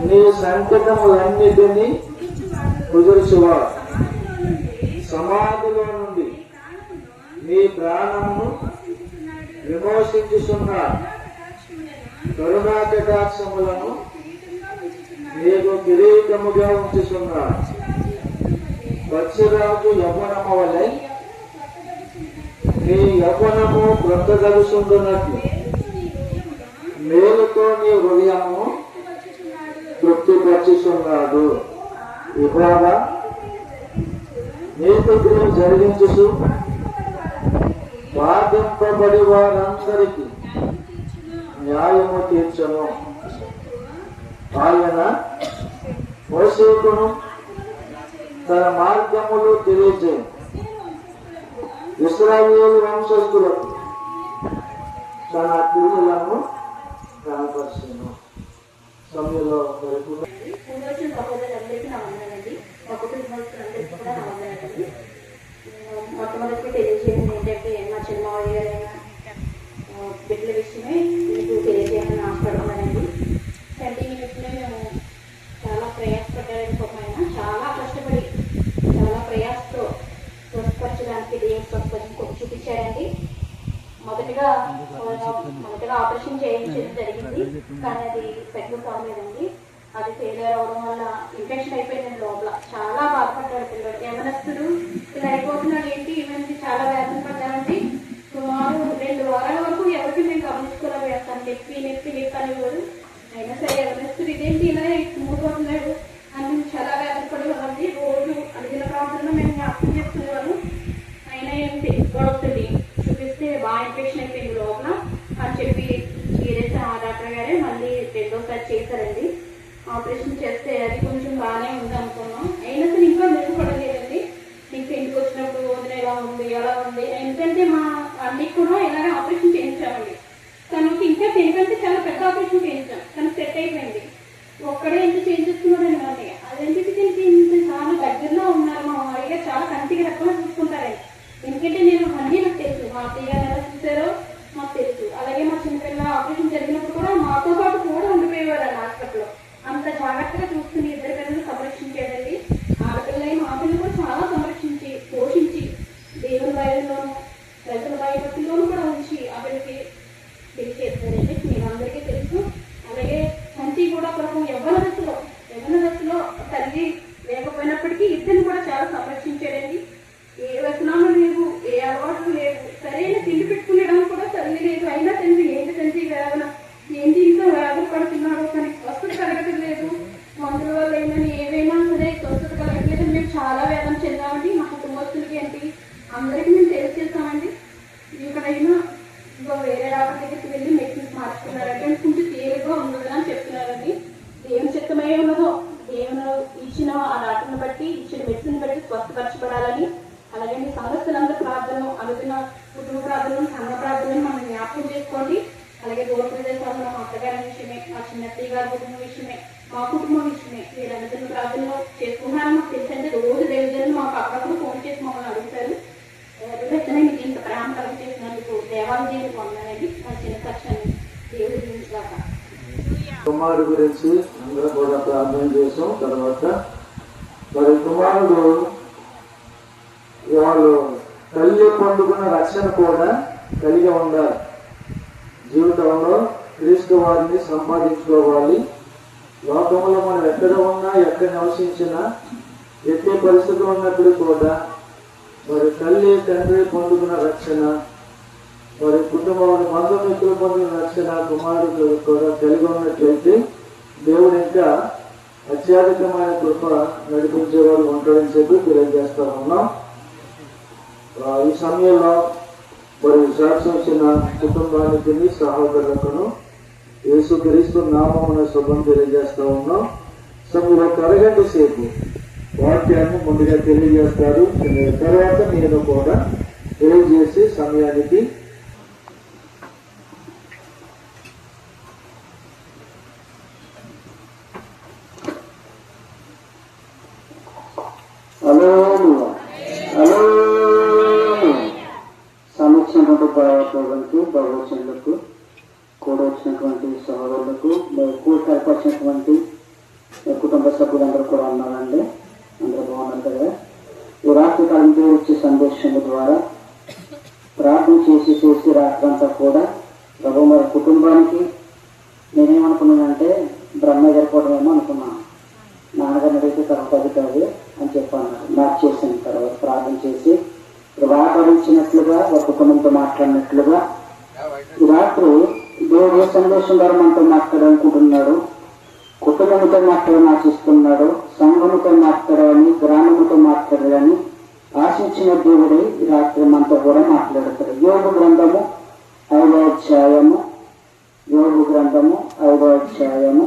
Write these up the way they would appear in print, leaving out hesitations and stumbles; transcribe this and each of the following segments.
నీ సంకటములన్నిటినీ కుదుర్చువాడు. సమాధిలో నుండి నీ ప్రాణమును విమోచించుచున్నాడు. కరుణా కటాక్షములను నీకు కిరీటముగా ఉంచుచున్నాడు. పక్షిరాజు యవ్వనము వలె నీ యవ్వనము బ్రతగలుచుండునట్లు మేలుతో నీ హృదయము తృప్తిపరచుచున్నాడు. యెహోవా నీతి క్రియలు జరిగించుచు బాధింపబడి వారందరికీ న్యాయము తీర్చను. ఆయన మోసేకును తన మార్గములు తెలియజేయను. ఇశ్రాయేలు వంశస్థులకు తన క్రియలను కనపరచును. సమయంలో మొట్టమొదటి తెలియజేయండి ఏంటంటే మా చిన్నమావయ్య గారైన బిడ్డల విషయమే మీకు తెలియజేయాలని ఆశపడుతున్నానండి. 20 మినిట్స్లో మేము చాలా ప్రయాసపడ్డారని పాపమైనా చాలా కష్టపడి చాలా ప్రయాసతో స్వస్థపరచడానికి దేవుడు స్వస్థపరిచి చూపించారండి. మొదటగా ఆపరేషన్ చేయించడం జరిగింది, కానీ అది సక్సెస్ అవ్వలేదండి. అది ఫెయిలియర్ అవడం వల్ల ఇన్ఫెక్షన్ అయిపోయిందండి లోపల. చాలా బాధపడ్డాడు పిల్లడు. యవనస్తుడు ఇలా అయిపోతున్నాడు ఏంటి, ఇవన్నీ చాలా వేదన పడ్డామండి. సుమారు 2 వారాల వరకు ఎవరికి మేము గమనించుకోలేకపోయాను. నొప్పి అనేవాడు. అయినా సరే యవనస్తుడు ఇదేంటి ఇలా మూడుపోతున్నాడు అని చాలా వేదన పడేవాళ్ళండి. రోజు అడిగిన ప్రాంతంలో మేము జ్ఞాపకం చేసుకునేవాళ్ళు. అయినా ఏం తెలుసుకోవస్తుంది చూపిస్తే బాగా ఇన్ఫెక్షన్ అయిపోయింది లోపల అని చెప్పి సీరియస్ ఆ డాక్టర్ గారే మళ్ళీ 2వ చేశారండి. ఆపరేషన్ చేస్తే అది కొంచెం బాగానే ఉంది అనుకున్నాం. అయినా సరే ఇంకా మెరుగుపడలేదండి. ఇంకా ఇంటికి వచ్చినప్పుడు వదిన ఎలా ఉంది ఎలా ఉంది, ఎందుకంటే మా అన్నికి కూడా ఇలాగే ఆపరేషన్ చేయించామండి. తనకి ఇంకా దీనికంటే చాలా పెద్ద ఆపరేషన్ చేయించాం, తనకు సెట్ అయిపోయింది. ఒక్కడే ఎంత చేయించుకున్నాడండి మా అన్నయ్య. అదేంటి దీనికి ఇంత చాలా దగ్గరలో ఉన్నారు మా అయ్య, చాలా కంటికి రకంగా చూసుకుంటారండి. ఎందుకంటే నేను అన్నీ నాకు తెలుసు, మా అత్తయ్య గారు ఎలా చూసారో మాకు తెలుసు. అలాగే మా చిన్నపిల్ల ఆపరేషన్ జరిగినప్పుడు కూడా మాతో పాటు కూడా ఉండిపోయేవారు అండి హాస్పిటల్లో. అంత జాగ్రత్తగా చూసుకుని 2 పిల్లలు సంరక్షించేదండి. ఆడపిల్ల మా పిల్లలు కూడా చాలా సంరక్షించి పోషించి దేవుని భయంలోనూ ప్రజల భయభక్తిలోనూ కూడా ఉంచి అతనికి తెలియజేస్తారండి. మీరు అందరికీ తెలుసు. అలాగే సంచి కూడా ప్రభు యవ్వన దశలో తల్లి లేకపోయినప్పటికీ ఇద్దరిని కూడా చాలా సంరక్షించాడండి. ఏ వ్యసనాలు లేవు, ఏ అలవాట్లు లేవు, సరైన తిండి పెట్టుకునేడానికి కూడా తల్లి లేదు. అయినా తండ్రి ఏంటి తండ్రి వేదన, ఏంటి ఇంకా వేదన పడుతున్నాడు, తనకి స్వస్థత కలగట్లేదు, మందుల వల్ల ఏమైనా ఏవైనా సరే స్వస్థత కలగట్లేదు. మేము చాలా వేదన చెందామండి. మా కుటుంబస్తులకి ఏంటి అందరికీ మేము తెలియజేస్తామండి. ఇక్కడైనా ఇంకా వేరే డాక్టర్ దగ్గరికి వెళ్ళి మెడిసిన్స్ మార్చుకున్నారంటే కొంచెం తేలిగ్గా ఉండదు అని చెప్తున్నారండి. దేవుని చిత్తమై ఉన్నదో దేవుని ఇచ్చిన ఆ డాక్టర్ని బట్టి ఇచ్చిన మెడిసిన్ బట్టి స్వస్థపరచబడాలని, అలాగే మీ సమస్యలందరూ ప్రార్థన అనుకున్న కుటుంబ ప్రార్థనలు సంఘ ప్రార్థనలు మనం జ్ఞాపకం చేసుకోండి. అలాగే దూర ప్రదేశాల్లో మా అత్తగారి విషయమే, మా చిన్నత్తయ్య గారి కుటుంబం విషయమే, మా కుటుంబం విషయమే వీరందరినీ ప్రార్థనలు చేసుకున్నారని మాకు తెలుసంటే రోజు దేవుని మాకు అప్పుడప్పుడు ఫోన్ చేసి మమ్మల్ని అడుగుతారు. ఎవరైనా మీకు ఇంత ప్రేమ కలిగి చేసినందుకు దేవాలయాన్ని పొందాలని మా చిన్న కక్షాన్ని దేవుడు దీవించగాక. కుమారుడు గురించి అందరూ కూడా ప్రార్థన చేసాం. తర్వాత మరి కుమారుడు వాళ్ళు తల్లి పొందుకున్న రక్షణ కూడా కలిగి ఉండాలి. జీవితంలో క్రీస్తు వారిని సంపాదించుకోవాలి. లోకంలో మనం ఎక్కడ ఉన్నా ఎక్కడ నివసించినా ఎట్టి పరిస్థితులు ఉన్నప్పుడు కూడా మరి తల్లి తండ్రి పొందుకున్న రక్షణ, మరి కుటుంబంలో బంధుమిత్రులు పొందిన రక్షణ కుమారుడు కూడా కలిగి ఉన్నట్లయితే దేవుడు ఇంకా అత్యధికమైన కృప నడిపించేవాడు ఉంటాడని చెప్పి తెలియజేస్తా ఉన్నాం. ఈ సమయంలో మరి సాక్షించిన కుటుంబానికి సహోదరులకును యేసుక్రీస్తు నామమున శుభం తెలియజేస్తా ఉన్నాం. సో మీరు ఒక అరగంట సేపు వాక్యాన్ని ముందుగా తెలియజేస్తారు. తర్వాత నేను కూడా తెలియజేసి సమయానికి సమీక్షించినటువంటి భగవతులకు కూడా వచ్చినటువంటి సహోదరులకు కూడికి ఏర్పరిచినటువంటి కుటుంబ సభ్యులందరూ కూడా ఉన్నారండి. అందరూ బాగున్నారు కదా. ఈ రాత్రి కాలం వచ్చే సందేశం ద్వారా ప్రార్థన చేసి రాత్రంతా కూడా ప్రభు మరి కుటుంబానికి నేనేమనుకున్నానంటే బ్రహ్మ జరిపోవడమేమో అనుకున్నాను. నాన్నగారిని అడిగితే తర్వాత అది కాదు అని చెప్పాను. నాకు చేసిన తర్వాత ప్రార్థన చేసి వ్యాపారించినట్లుగా ఒక కుటుంబంతో మాట్లాడినట్లుగా ఈ రాత్రి దేవుడు ఏ సందేశం ద్వారా మనతో మాట్లాడాలనుకుంటున్నాడు, కుటుంబంతో మాట్లాడాలని ఆశిస్తున్నాడు, సంఘముతో మాట్లాడాలని, గ్రామముతో మాట్లాడాలని ఆశించిన దేవుడే ఈ రాత్రి మనతో కూడా మాట్లాడతాడు. యోగు గ్రంథము 5వ అధ్యాయము, యోగు గ్రంథము 5వ అధ్యాయము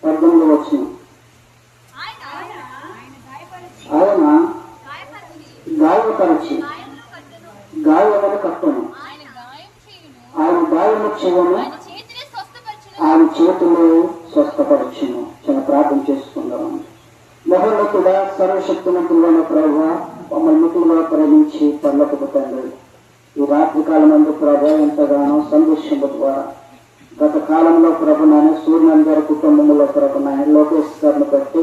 18వ వచనం. ఆయన గాయపరిచి గాయములను కట్టును, ఆయన గాయము చేయను, ఆయన చేతులు స్వస్థపరచును. చాలా ప్రార్థన చేసుకుందాం. మహోన్నతుడా, సర్వశక్తిమంతుడైన ప్రభువా, మమ్మల్ని మితుల్లో ప్రేమించి పర్లోకపు తండ్రి, ఈ రాత్రి కాలం నందు ప్రభు ఎంతగానో సందేశము ద్వారా గత కాలంలో ప్రభు నాయన సూర్యనారాయణ గారి కుటుంబంలో ప్రభు నాయన లోకేష్ గారిని బట్టి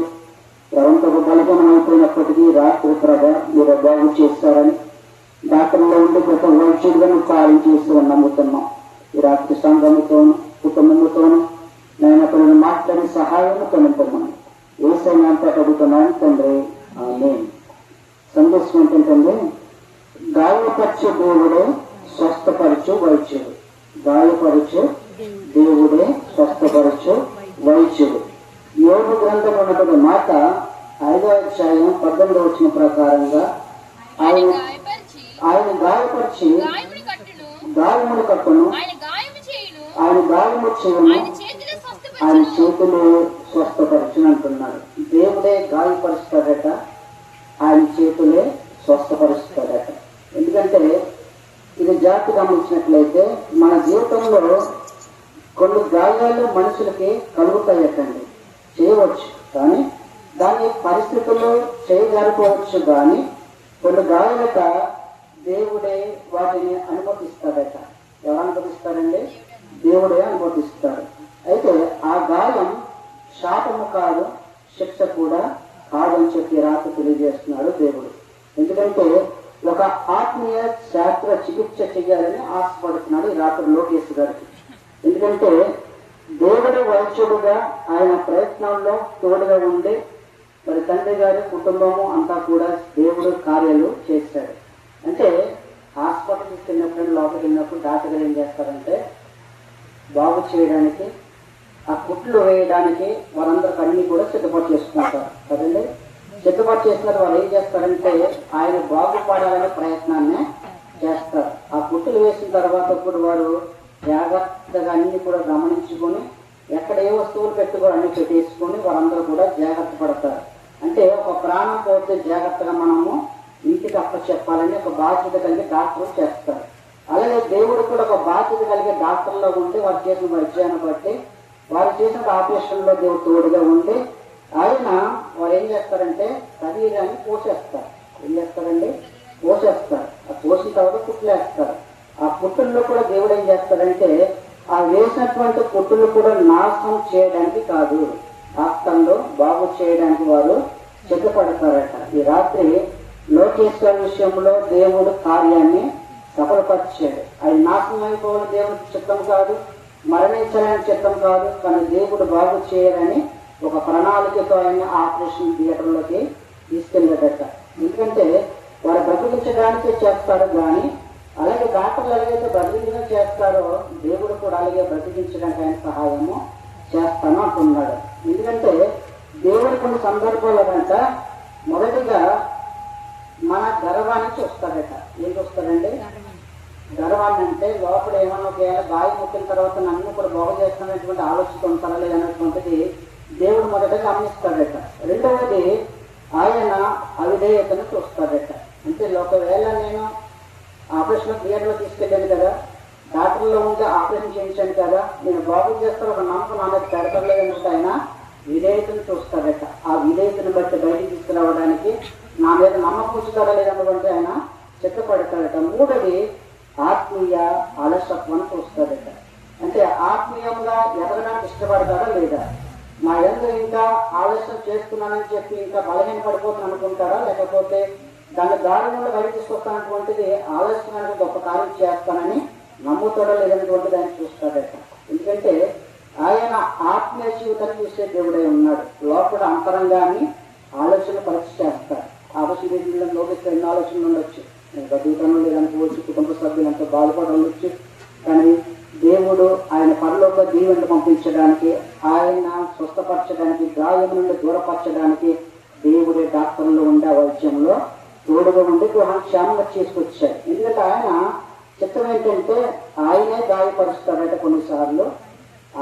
ప్రవంతకు బలహీనం అయిపోయినప్పటికీ రాత్రి ప్రభ మీరు బాగు చేస్తారని డాక్టర్లో ఉండి గొప్ప వైద్యుడిగా కార్యం చేస్తారని నమ్ముతున్నాం. ఈ రాత్రి సంఘముతోను కుటుంబముతోను నేను అతను మాట్లాడి సహాయం కొనుక్కోమని ఏసైనా అంతా అడుగుతున్నాను తండ్రి. ఆమేన్. సందేశం ఏంటంటే గాయపరచు దేవుడే స్వస్థపరచు వైద్యుడు. గాయపరచు దేవుడే స్వస్థపరచు వైద్యుడు. యోగు గ్రంథం ఉన్నటువంటి మాట 5వ అధ్యాయం 18వ వచనం ప్రకారంగా ఆయన గాయపరిచి గాయములు కట్టును, ఆయన గాయము చేయను, ఆయన చేతులు స్వస్థపరచును అంటున్నాడు. దేవుడే గాయపరుస్తాడట, ఆయన చేతులే స్వస్థపరుస్తాడట. ఎందుకంటే ఇది జాతి గమనించినట్లయితే మన జీవితంలో కొన్ని గాయాలు మనుషులకి కలుగుతాయటండి, చేయవచ్చు. కానీ దాని పరిస్థితుల్లో చేయజారిపోవచ్చు. కానీ కొన్ని గాయాలట దేవుడే వాటిని అనుమతిస్తాడట. ఎవరు అనుమతిస్తాడండి? దేవుడే అనుమతిస్తాడు. అయితే ఆ గాయం శాపము కాదు, శిక్ష కూడా కాదని చెప్పి రాత్రి తెలియజేస్తున్నాడు దేవుడు. ఎందుకంటే ఒక ఆత్మీయ శాస్త్ర చికిత్స చేయాలని ఆశపడుతున్నాడు ఈ రాత్రి లోకేష్ గారికి. ఎందుకంటే దేవుడు వైద్యుడుగా ఆయన ప్రయత్నంలో తోడుగా ఉండి మరి తండ్రి గారి కుటుంబము అంతా కూడా దేవుడు కార్యాలు చేశాడు. అంటే హాస్పిటల్కి వెళ్ళినప్పుడు లోపలికి వెళ్ళినప్పుడు డాక్టర్ ఏం చేస్తారంటే బాగు చేయడానికి ఆ కుట్లు వేయడానికి వారందరికి అన్ని కూడా సిద్ధపాటు చేసుకుంటారు కదండి. సిద్ధపాటు చేసినారు. వాళ్ళు ఏం చేస్తారంటే ఆయన బాగుపడాలనే ప్రయత్నాన్ని చేస్తారు. ఆ కుట్లు వేసిన తర్వాత ఇప్పుడు వారు జాగ్రత్తగా అన్ని కూడా గమనించుకొని ఎక్కడ ఏ వస్తువులు పెట్టుకోవాలి అన్ని పెట్టేసుకొని వారందరూ కూడా జాగ్రత్త పడతారు. అంటే ఒక ప్రాణం పోతే జాగ్రత్తగా మనము ఇంటికి అప్పచెప్పాలని ఒక బాధ్యత కలిగి డాక్టర్లు చేస్తారు. అలాగే దేవుడు కూడా ఒక బాధ్యత కలిగే డాక్టర్లో ఉండి వారు చేసిన వైద్యాన్ని బట్టి వారు చేసిన ఆపరేషన్లో దేవుడు తోడుగా ఉండి ఆయన వారు ఏం చేస్తారంటే శరీరాన్ని పోషేస్తారు. ఏం చేస్తారండి? పోషేస్తారు. ఆ పోసిన తర్వాత కుట్లేస్తారు. ఆ పుట్టుల్లో కూడా దేవుడు ఏం చేస్తాడంటే ఆ వేసినటువంటి పుట్టులు కూడా నాశనం చేయడానికి కాదు, ఆత్మలో బాగు చేయడానికి వారు సిద్ధపడతారట. ఈ రాత్రి లోకేశ్వర విషయంలో దేవుడు కార్యాన్ని సఫలపరిచాడు. అది నాశనం అయిపోవాలి దేవుడికి చిత్తం కాదు, మరణించాలని చిత్తం కాదు. కానీ దేవుడు బాగు చేయడని ఒక ప్రణాళికతో ఆయన ఆపరేషన్ థియేటర్లోకి తీసుకెళ్ళాడట. ఎందుకంటే వారు బ్రతికించడానికే చేస్తారు. కానీ అలాగే డాక్టర్లు ఎలాగైతే బ్రతికించడం చేస్తారో దేవుడు కూడా అలాగే బ్రతికించడానికి ఆయన సహాయము చేస్తాను అంటున్నాడు. ఎందుకంటే దేవుడు కొన్ని సందర్భాలకంట మొదటిగా మన గర్వాన్ని చూస్తాడట. ఏం చూస్తాడండి? గర్వాన్ని అంటే లోపల ఏమన్నా ఒకవేళ గాయం ముట్టిన తర్వాత నన్ను కూడా బాగు చేస్తున్నటువంటి ఆలోచన ఉంటారా లేదన్నటువంటిది దేవుడు మొదట గమనిస్తాడట. రెండవది ఆయన అవిధేయతను చూస్తాడట. అంటే ఒకవేళ నేను ఆపరేషన్ థియేటర్లో తీసుకెళ్ళాను కదా, డాక్టర్లో ఉంటే ఆపరేషన్ చేయించాను కదా, నేను బాగు చేస్తాను ఒక నమ్మకం నా మీద పెడతలేదన్నట్టు ఆయన విధేయతను చూస్తాడట. ఆ విధేయతను బట్టి బయటికి తీసుకురావడానికి నా మీద నమ్మకం ఉంచుతాడా లేదన్నటువంటి ఆయన సిద్ధపడతాడట. మూడోది ఆత్మీయ అలసత్వాన్ని చూస్తాడట. అంటే ఆత్మీయంగా ఎదగడానికి ఇష్టపడతాడా లేదా? నా యందు ఇంకా ఆలస్యం చేస్తున్నానని చెప్పి ఇంకా బలహీన పడిపోతుంది అనుకుంటారా, లేకపోతే దాని దారి నుండి బయట తీసుకొస్తానటువంటిది ఆలస్యమైన గొప్ప కార్యం చేస్తానని నమ్ముతాడో లేదనేటువంటిది ఆయన చూస్తాడట. ఎందుకంటే ఆయన ఆత్మీయ జీవితాన్ని చూసే దేవుడై ఉన్నాడు. లోపల అంతరంగాన్ని ఆలోచన పరీక్ష చేస్తాడు. ఆలోచన లోకి ఎన్నో ఆలోచనలు ఉండొచ్చు, బతుకుతాను లేదనుకోవచ్చు, కుటుంబ సభ్యులంతా బాధపడి ఉండొచ్చు. కానీ దేవుడు ఆయన పరలోక దీవెనలు పంపించడానికి, ఆయన స్వస్థపరచడానికి, గాయం నుండి దూరపరచడానికి దేవుడే డాక్టర్లో ఉండే వైద్యంలో తోడుగా ఉండి గృహాన్ని క్షేమంగా చేసుకొచ్చాడు. ఎందుకంటే ఆయన చిత్రం ఏంటంటే ఆయనే గాయపరుస్తాడట, కొన్నిసార్లు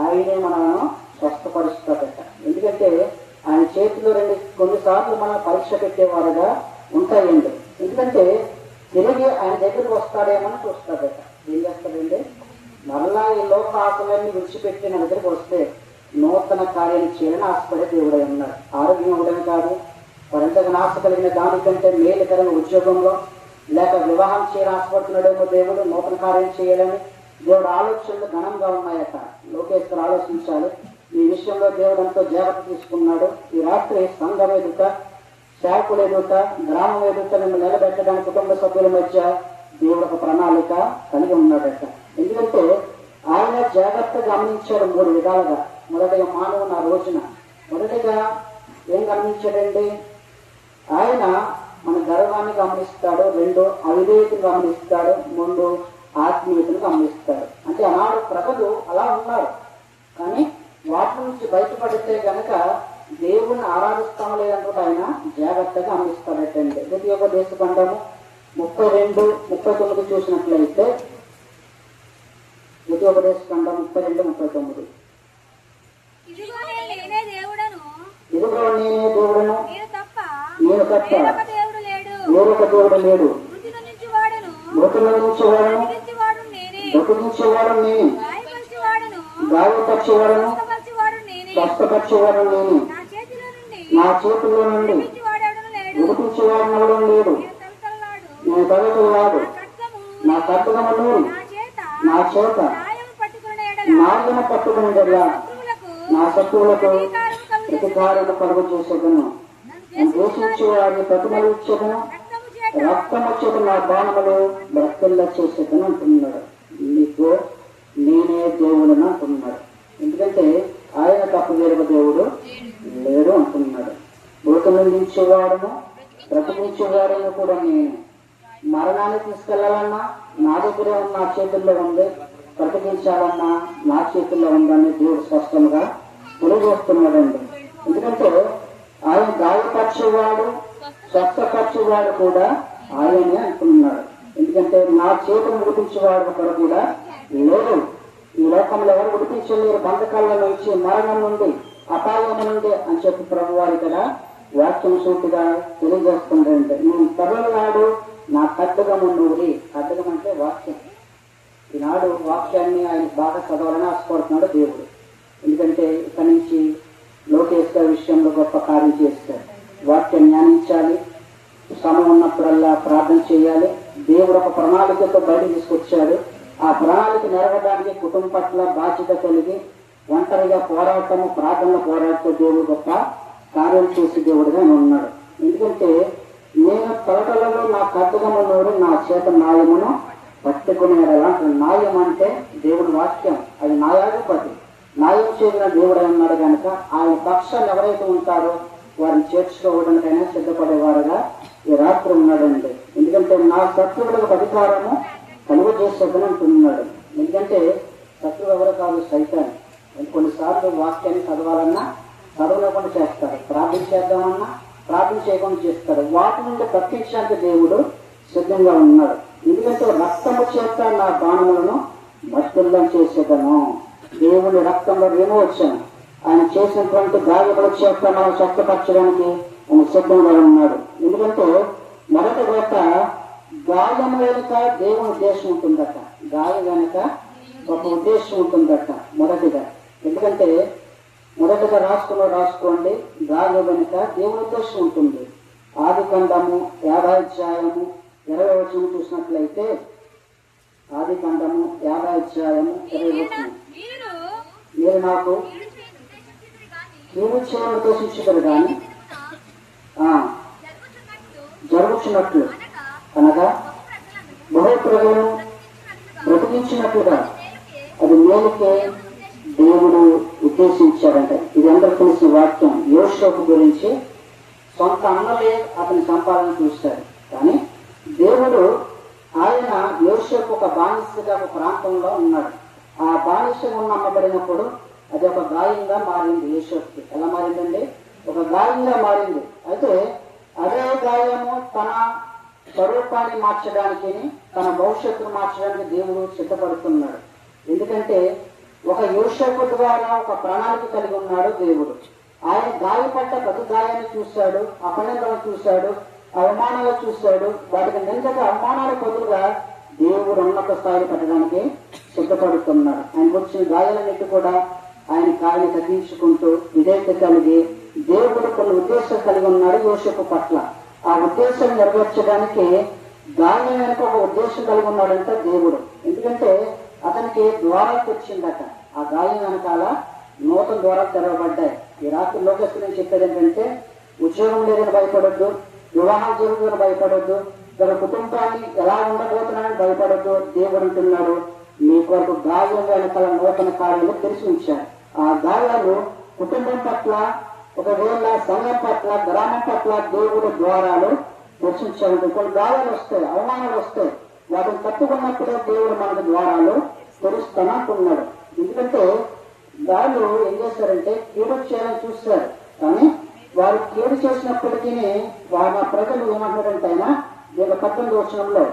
ఆయనే మనను స్వస్థపరుస్తాడట. ఎందుకంటే ఆయన చేతిలో కొన్నిసార్లు మనం పరీక్ష పెట్టేవారుగా ఉంటాయండి. ఎందుకంటే తిరిగి ఆయన దగ్గరికి వస్తాడేమని చూస్తాడట. ఏం చేస్తాడండి? మరలా ఈ లోక ఆశలన్నీ విడిచిపెట్టి నా దగ్గరికి వస్తే నూతన కార్యాన్ని చేయాలని ఆశపడే దేవుడై ఉన్నాడు. ఆరోగ్యం ఇవ్వడమే కాదు, మరింతగా ఆశ కలిగిన దానికంటే మేలుకరమైన ఉద్యోగంలో లేక వివాహం చేయాలని ఆశపడుతున్నాడేమో దేవుడు. నూతన కార్యం చేయాలని దేవుడు ఆలోచనలు ఘనంగా ఉన్నాయట. లోకేశ్వరు ఆలోచించాలి. ఈ విషయంలో దేవుడు ఎంతో జాగ్రత్త తీసుకున్నాడు. ఈ రాత్రి సంఘం ఎదుట, శాఖల ఎదుట, గ్రామం ఎదుట మిమ్మల్ని నిలబెట్టడానికి కుటుంబ సభ్యుల మధ్య దేవుడు ఒక ప్రణాళిక కలిగి ఉన్నాడట. ఎందుకంటే ఆయన జాగ్రత్తగా గమనించాడు 3 విధాలుగా. మొదటిగా మానవుని ఆ రోజున మొదటిగా ఏం గమనించాడండి? ఆయన మన గర్వాన్ని గమనిస్తాడు, 2 అవిధేయతను గమనిస్తాడు, 3 ఆత్మీయతను గమనిస్తాడు. అంటే ఆనాడు ప్రజలు అలా ఉన్నారు, కానీ వాటి నుంచి బయటపడితే కనుక దేవుణ్ణి ఆరాధిస్తాం లేదంటే ఆయన జాగ్రత్తగా గమనిస్తాడటండి. ద్వితీయోపదేశకాండము 32-39 చూసినట్లయితే, ద్వితీయోపదేశకాండం 32-39. ఇదిగో నేనే దేవుడను, నేను తప్ప వేరొక దేవుడు లేడు. మృతుల నుంచి వాడను, బ్రతికించేవాడు నేనే, గాయపరిచేవాడను, స్వస్థపరిచేవాడు నేనే. నా చేతిలో నుండి విడిపించేవాడు లేడు. నేను తగలవాడు, నా ఖడ్గము నా చేత నాయన పట్టుకునేలా నా శత్రువులకు ప్రతికారము కలుగు చేసేదను. నేను దూషించే వారిని ప్రతిమలు ఇచ్చేదను, రక్తం వచ్చేది నా బాణములు భక్తుల్లా చేసేదను అంటున్నాడు. నీకు నేనే దేవుడని అంటున్నాడు. ఎందుకంటే ఆయన తప్ప వేరొక దేవుడు లేడు అంటున్నాడు. భూతను నిలిచేవాడును బ్రతికించేవాడును కూడా నేను. మరణాన్ని తీసుకెళ్లాలన్నా నా దగ్గరే ఉన్న నా చేతుల్లో ఉంది, బ్రతికించాలన్నా నా చేతుల్లో ఉందని దేవుడు స్పష్టంగా తెలియజేస్తున్నాడండి. ఎందుకంటే ఆయన గాయపరిచేవాడు, స్వస్థపరిచేవాడు కూడా ఆయనే అంటున్నాడు. ఎందుకంటే నా చేతులు విడిపించేవాడు ఒకడు కూడా లేడు. ఈ లోకంలో ఎవరు విడిపించలేరు బంధకాల నుంచి, మరణం నుండి, అపాయం నుండి అని చెప్పి ప్రభు వారి కదా వాక్యం సూటిగా తెలియజేస్తుందంటే, నేను తరలినాడు నా ఖడ్గము నూరి. ఖడ్గం అంటే వాక్యం. ఈనాడు వాక్యాన్ని ఆయన బాగా చదవాలని ఆశపడుతున్నాడు దేవుడు. ఎందుకంటే ఇక్కడి నుంచి లోకేశ్ విషయంలో గొప్ప కార్యం చేస్తాడు. వాక్యం జ్ఞానించాలి, సమయం ఉన్నప్పుడల్లా ప్రార్థన చేయాలి. దేవుడు ఒక ప్రణాళికతో బయట తీసుకొచ్చాడు. ఆ ప్రణాళిక నెరవేరడానికి కుటుంబం పట్ల బాధ్యత కలిగి ఒంటరిగా పోరాటము, ప్రార్థనలో పోరాడుతూ దేవుడు గొప్ప కార్యం చేసి దేవుడుగా ఉన్నాడు. ఎందుకంటే నేను తలటలలో నా ఖడ్గము నూరి నా చేత న్యాయమును పట్టుకునేలా. న్యాయం అంటే దేవుడి వాక్యం, అది న్యాయాధిపతి, న్యాయం చేసిన దేవుడై ఉన్నాడు కనుక ఆయన పక్షాలు ఎవరైతే ఉంటారో వారిని చేర్చుకోవడానికైనా సిద్ధపడేవారుగా ఈ రాత్రి ఉన్నాడండి. ఎందుకంటే నా శత్రువులకు అధికారము కలుగు చేసేదని అంటున్నాడు. ఎందుకంటే శత్రువు ఎవరు కాదు, సైతాన్. కొన్నిసార్లు వాక్యాన్ని చదవాలన్నా చదవలేకుండా చేస్తారు, ప్రార్థన చేద్దామన్నా ప్రార్థన చేయకుండా చేస్తారు. వాటి నుండి తప్పించడానికి దేవుడు సిద్ధంగా ఉన్నాడు. ఎందుకంటే రక్తము చేత నా బాణములను భక్తుల్లం చేసేదను. దేవుని రక్తంలో నేను వచ్చాను. ఆయన చేసినటువంటి గాయముల చేత మనం స్వస్థపరచడానికి ఆయన సిద్ధంగా ఉన్నాడు. ఎందుకంటే మొదటి గొప్ప గాయం వెనుక దేవుని ఉద్దేశం ఉంటుందట, గాయం వెనుక గొప్ప ఉద్దేశం ఉంటుందట మొదటిగా. ఎందుకంటే మొదటగా రాసుకోండి, గాయం వెనుక దేవుని ఉద్దేశం ఉంటుంది. ఆదికాండము 50 అధ్యాయము 20 వచనం చూసినట్లయితే, ఆది కాండము 50 అధ్యాయము 20 వచనం. మీరు మీరు నాకు కీడు చేయు ఉద్దేశించితిరి గాని కీడు చేయడం ఉద్దేశించుతారు కానీ జరుగుచున్నట్లు జరుగుతున్నట్లు అనగా అనగా బహు ప్రజలను బ్రతికించినట్లుగా అది మేలుకే దేవుడు ఉద్దేశించాడంట. ఇది అందరూ తెలిసిన వాక్యం. యోసేపు గురించి సొంత అన్నలే అతని సంపాదన చూస్తాడు, కానీ దేవుడు ఆయన యోసేపు ఒక బానిసగా ఒక ప్రాంతంలో ఉన్నాడు. ఆ బానిసగా అమ్మబడినప్పుడు అది ఒక గాయంగా మారింది. యోసేపుకి ఎలా మారిందండి? ఒక గాయంగా మారింది. అయితే అదే గాయము తన స్వరూపాన్ని మార్చడానికి, తన భవిష్యత్తును మార్చడానికి దేవుడు సిద్ధపడుతున్నాడు. ఎందుకంటే ఒక యోసేపు ద్వారా ఒక ప్రణాళిక కలిగి ఉన్నాడు దేవుడు. ఆయన గాయపడ్డ ప్రతి గాయాన్ని చూశాడు, అపనిందలను చూశాడు, అవమానాలు చూశాడు. వాటికి నిందగా అవమానాల బదులుగా దేవుడు ఉన్నత స్థాయిలో పెట్టడానికి సిద్ధపడుతున్నాడు. ఆయనకు వచ్చిన గాయాలన్నిటి కూడా ఆయన కాయని తగ్గించుకుంటూ విధేయత కలిగి దేవుడు కొన్ని ఉద్దేశాలు కలిగి ఉన్నాడు యోసేపు పట్ల. ఆ ఉద్దేశం నెరవేర్చడానికి గాయం వెనుక ఒక ఉద్దేశం కలిగి ఉన్నాడంటే దేవుడు. ఎందుకంటే అతనికి ద్వారాలకు వచ్చిందట. ఆ గాయం వెనకాల నూతన ద్వారాలు తెరవబడ్డాయి. ఈ రాత్రి లోకేశ్వరి నేను చెప్పేది ఏంటంటే, ఉద్యోగం లేదని భయపడొద్దు, వివాహం జరుగుతుందని భయపడొద్దు, తన కుటుంబాన్ని ఎలా ఉండబోతున్నానని భయపడొద్దు. దేవుడు అంటున్నాడు, మీ కొరకు గాయం వెనకాల నూతన కార్యాలు తెలిసి ఉంచారు. ఆ గాయాలు కుటుంబం పట్ల, ఒకవేళ సంఘం పట్ల, గ్రామం పట్ల దేవుడు ద్వారాలు దర్శించాలంటే కొన్ని గాయాలు వస్తాయి, అవమానాలు వస్తాయి. వాటిని తట్టుకున్నప్పుడే దేవుడు మనకు ద్వారాలు తెరుస్తానంటున్నాడు. ఎందుకంటే వాళ్ళు ఏం చేస్తారంటే కీడు చేయాలని చూస్తారు, కానీ వారు కీడు చేసినప్పటికీ వారి ప్రజలు ఏమంటారంటే ఆయన 18 వచనంలో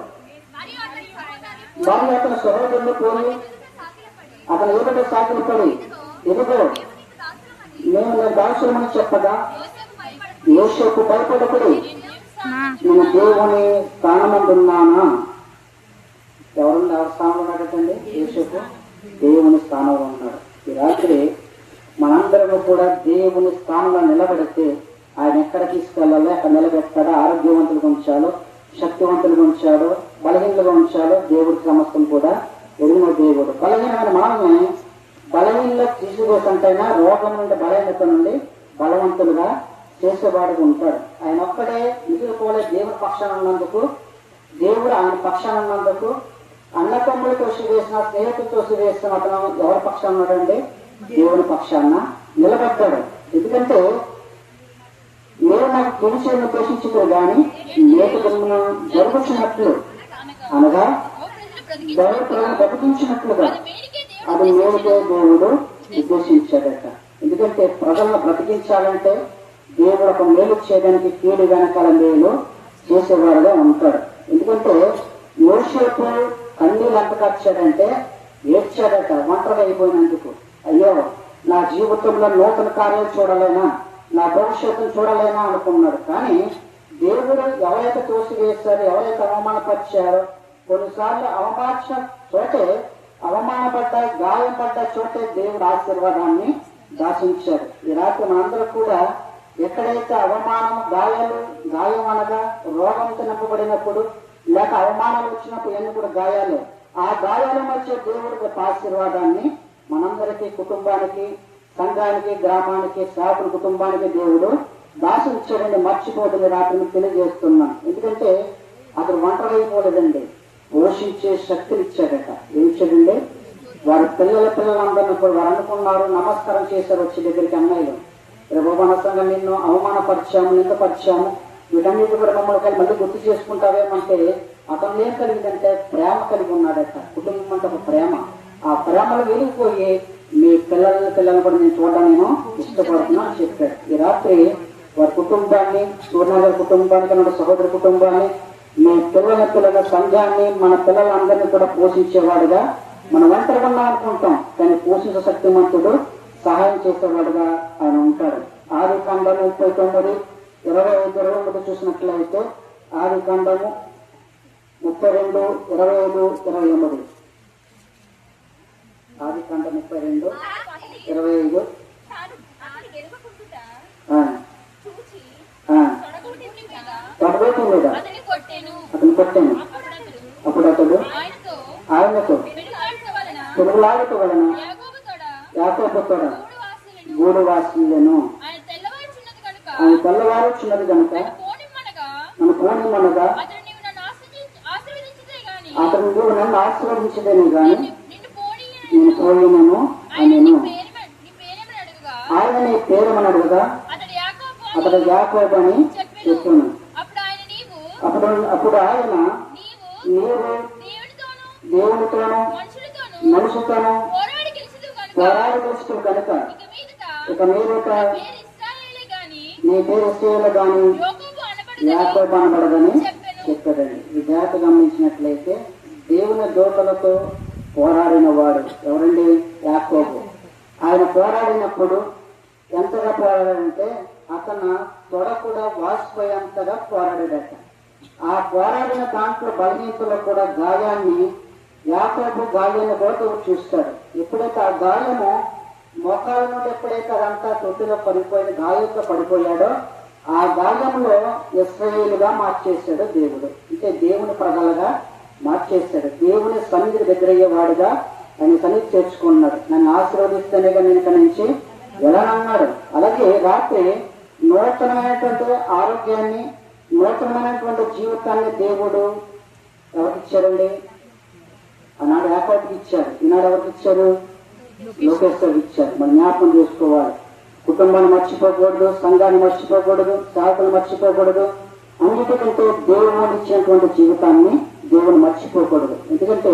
వారి అతని సహోదరులు పోయి అతను ఏదో సాకులు పడి ఎదుగో మేము నేను దాసులమని చెప్పగా యోసేపు భయపడకుడి, నేను దేవుని స్థానమందున్నానా. ఎవరు స్థానంలో ఉన్నాడటండి? యోసేపు దేవుని స్థానంలో ఉన్నాడు. ఈ రాత్రి మనందరము కూడా దేవుని స్థానంలో నిలబడితే ఆయన ఎక్కడ తీసుకెళ్లాలో అక్కడ నిలబెట్టాడో, ఆరోగ్యవంతులుగా ఉంచాలో, శక్తివంతులుగా ఉంచాడో, బలహీనలుగా ఉంచాడో దేవుడి సమస్తం కూడా ఎదిగిన దేవుడు. బలహీనమైన మనమే బలహీనలో తీసుకుపోతుంటైనా రోగం నుండి బలహీనత నుండి బలవంతులుగా చేసేవాడుగా ఉంటాడు. ఆయన ఒక్కడే మిగిలిపోలే దేవుని పక్షాన ఉన్నందుకు, దేవుడు ఆయన పక్షాన ఉన్నందుకు, అన్నతమ్ములతో వేసిన స్నేహితులతో వేసిన అతను ఎవరి పక్షాన ఉన్నాడండి? దేవుని పక్షాన నిలబడ్డాడు. ఎందుకంటే మీరు నాకు తెలిసిన ఉద్దేశించదు కానీ నేటి జరుగుతున్నట్లు అనగా బ్రతికించినట్లుగా అది మేలుకే దేవుడు ఉద్దేశించాడట. ఎందుకంటే ప్రజలను బ్రతికించాలంటే దేవుడు ఒక మేలు చేయడానికి కీడు వెనకాల మేలు చేసేవాడుగా ఉంటాడు. ఎందుకంటే యోసేపు కన్నీళ్ళు ఎంత ఖర్చాడంటే ఏడ్చాడట ఒంటరిగా అయిపోయినందుకు. అయ్యో నా జీవితంలో నూతన కార్యాలు చూడలేనా, నా భవిష్యత్తును చూడలేనా అనుకున్నాడు. కానీ దేవుడు ఎవరైతే తోసివేశారో, ఎవరైతే అవమానపరిచారో, కొన్నిసార్లు అవమాన చోటే అవమానపడ్డ గాయపడ్డ చోటే దేవుడు ఆశీర్వాదాన్ని దాచించాడు. ఈ రాత్రి మనందరూ కూడా ఎక్కడైతే అవమానం గాయం అనగా రోగంతో నింపబడినప్పుడు, లేక అవమానాలు వచ్చినప్పుడు ఎన్ని కూడా గాయాలు, ఆ గాయాల మధ్య దేవుడికి ఆశీర్వాదాన్ని మనందరికీ, కుటుంబానికి, సంఘానికి, గ్రామానికి, సాకుల కుటుంబానికి దేవుడు దాచించాడని మర్చిపోతుంది రాత్రి మీకు తెలియజేస్తున్నాను. ఎందుకంటే అతను ఒంటరైపోలేదండి, పోషించే శక్తిని ఇచ్చాడట. ఏం ఇచ్చాడండి? వారి పిల్లలందరినీ కూడా వారు అనుకున్నారు, నమస్కారం చేశారు వచ్చి దగ్గరికి అన్నయ్యలు, బాబా సంఘం నిన్ను అవమానపరిచాము, నిందపరిచాము, వీటన్నిటి కూడా మమ్మల్ని మళ్ళీ గుర్తు చేసుకుంటావేమంటే అతను ఏం కలిగిందంటే ప్రేమ కలిగి ఉన్నాడట. కుటుంబం అంటే ఒక ప్రేమ. ఆ ప్రేమలు వెలిగిపోయి మీ పిల్లలను కూడా నేను చూడడం నేను ఇష్టపడుతున్నా అని చెప్పాడు. ఈ రాత్రి వారి కుటుంబాన్ని, సూర్యనగర్ కుటుంబానికి, మన సహోదరి కుటుంబాన్ని, మీ పిల్లల సంఘాన్ని, మన పిల్లలందరినీ కూడా పోషించేవాడుగా మనం ఒంటరిగా ఉన్నాం అనుకుంటాం, కానీ పోషించే శక్తిమంతుడు, సహాయం చేసేవాడుగా ఆయన ఉంటాడు. ఆది కాండము 39, 25, 29 చూసినట్లయితే ఆది కాండము 32, 25, 29. ఆది కాండం 32, 25. అతను కొట్టాను. అప్పుడు అతడు ఆయన ఆయనతో తెలుగులాడుట వలన యాకోబు తోడ గూడు వాసిలను ఆయన తెల్లవారుచున్నది కనుక మన పోనిమనగా అతను నువ్వు నన్ను ఆశీర్వదించదేనే గాని నేను పోయినను అనెను. ఆయన నీ పేరేమని అడుగుగా అతడు యాకోబు అని చెప్పాను. అప్పుడు ఆయన నీవు దేవునితోనూ మనుషులతోనూ పోరాడి గెలుస్తూ కనుక ఇక మీదట నీ పేరు ఇశ్రాయేలు గాని యాకోబు అనబడదని చెప్పాడండి. ఈ జాగ్రత్త గమనించినట్లయితే దేవుని దూతలతో పోరాడిన వాడు ఎవరండి? యాకోబు. ఆయన పోరాడినప్పుడు ఎంతగా పోరాడాడంటే అతను తొడ కూడా వాసిపోయేంతగా పోరాడాడట. ఆ పోరాడిన దాంట్లో బలహీనతలో కూడా గాయాన్ని యాకోబు గాయాన్ని కూడా చూస్తాడు. ఎప్పుడైతే ఆ గాయము మోకాల నుండి ఎప్పుడైతే అదంతా తొట్టిలో పడిపోయిన గాయంతో పడిపోయాడో ఆ గాయంలో ఇశ్రాయేలుగా మార్చేశాడు దేవుడు. అంటే దేవుని ప్రజలుగా మార్చేశాడు. దేవుని సన్నిధికి దగ్గరయ్యేవాడుగా ఆయన సన్నిధి చేర్చుకున్నాడు. నన్ను ఆశీర్వదిస్తేనే నేను ఇక్కడి నుంచి వెళ్ళనన్నాడు. అలాగే రాత్రి నూతనమైనటువంటి ఆరోగ్యాన్ని, నూతనమైనటువంటి జీవితాన్ని దేవుడు ఎవరికి ఇచ్చారండి? ఆనాడు యాకోబుకి ఇచ్చారు. ఈనాడు ఎవరికి ఇచ్చారు? లోకేశ్వరుడు ఇచ్చారు. మనం జ్ఞాపకం చేసుకోవాలి. కుటుంబాన్ని మర్చిపోకూడదు, సంఘాన్ని మర్చిపోకూడదు, సేవకులు మర్చిపోకూడదు. అన్నిటికంటే దేవుని ఇచ్చినటువంటి జీవితాన్ని దేవుని మర్చిపోకూడదు. ఎందుకంటే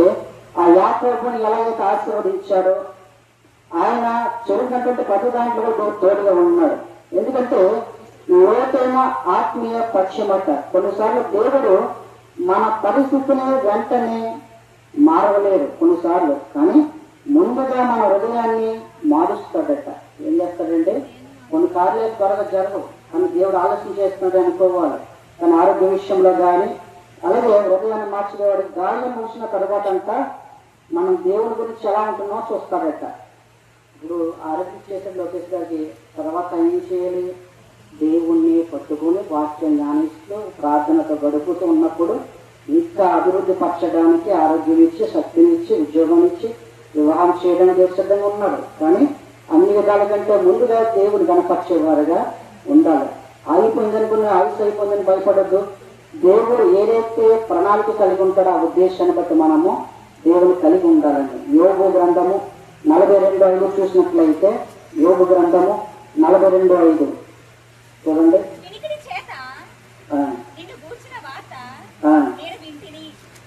ఆ యాకోబుని ఎలాగైతే ఆశీర్వదించాడో ఆయన చెరుకున్నటువంటి ప్రతి దాంట్లో తోడుగా ఉన్నాడు. ఎందుకంటే లోతైన ఆత్మీయ పక్షమట. కొన్నిసార్లు దేవుడు మన పరిస్థితిని వెంటనే మారవలేరు కొన్నిసార్లు, కానీ ముందుగా మన హృదయాన్ని మారుస్తాడట. ఏం చేస్తాడంటే కొన్నిసార్లు త్వరగా జరగవు, కానీ దేవుడు ఆలోచన చేస్తున్నాడు అనుకోవాలి. కానీ ఆరోగ్య విషయంలో కానీ అలాగే హృదయాన్ని మార్చుకోవాలి. గాలిని మూసిన తర్వాత అంతా మనం దేవుని గురించి ఎలా ఉంటున్నామో చూస్తాడట. ఇప్పుడు ఆరోగ్యం చేసే లోకేష్ గారికి తర్వాత ఏం చేయాలి? దేవుణ్ణి పట్టుకుని వాక్యం ధ్యానిస్తూ ప్రార్థనతో గడుపుతూ ఉన్నప్పుడు ఇంకా అభివృద్ధి పరచడానికి ఆరోగ్యం ఇచ్చి, శక్తినిచ్చి, ఉద్యోగం ఇచ్చి వివాహం చేయడానికి సిద్ధంగా ఉన్నాడు. కానీ అన్ని విధాల కంటే ముందుగా దేవుడు కనపరిచేవారుగా ఉండాలి. ఆగిపోయిందనుకుని ఆయుష్ అయిపోయిందని భయపడద్దు. దేవుడు ఏదైతే ప్రణాళిక కలిగి ఉంటాడో ఆ ఉద్దేశాన్ని బట్టి మనము దేవుడు కలిగి ఉండాలండి. యోబు గ్రంథము 42:5 చూసినట్లయితే యోబు గ్రంథము 42:5 చూడండి.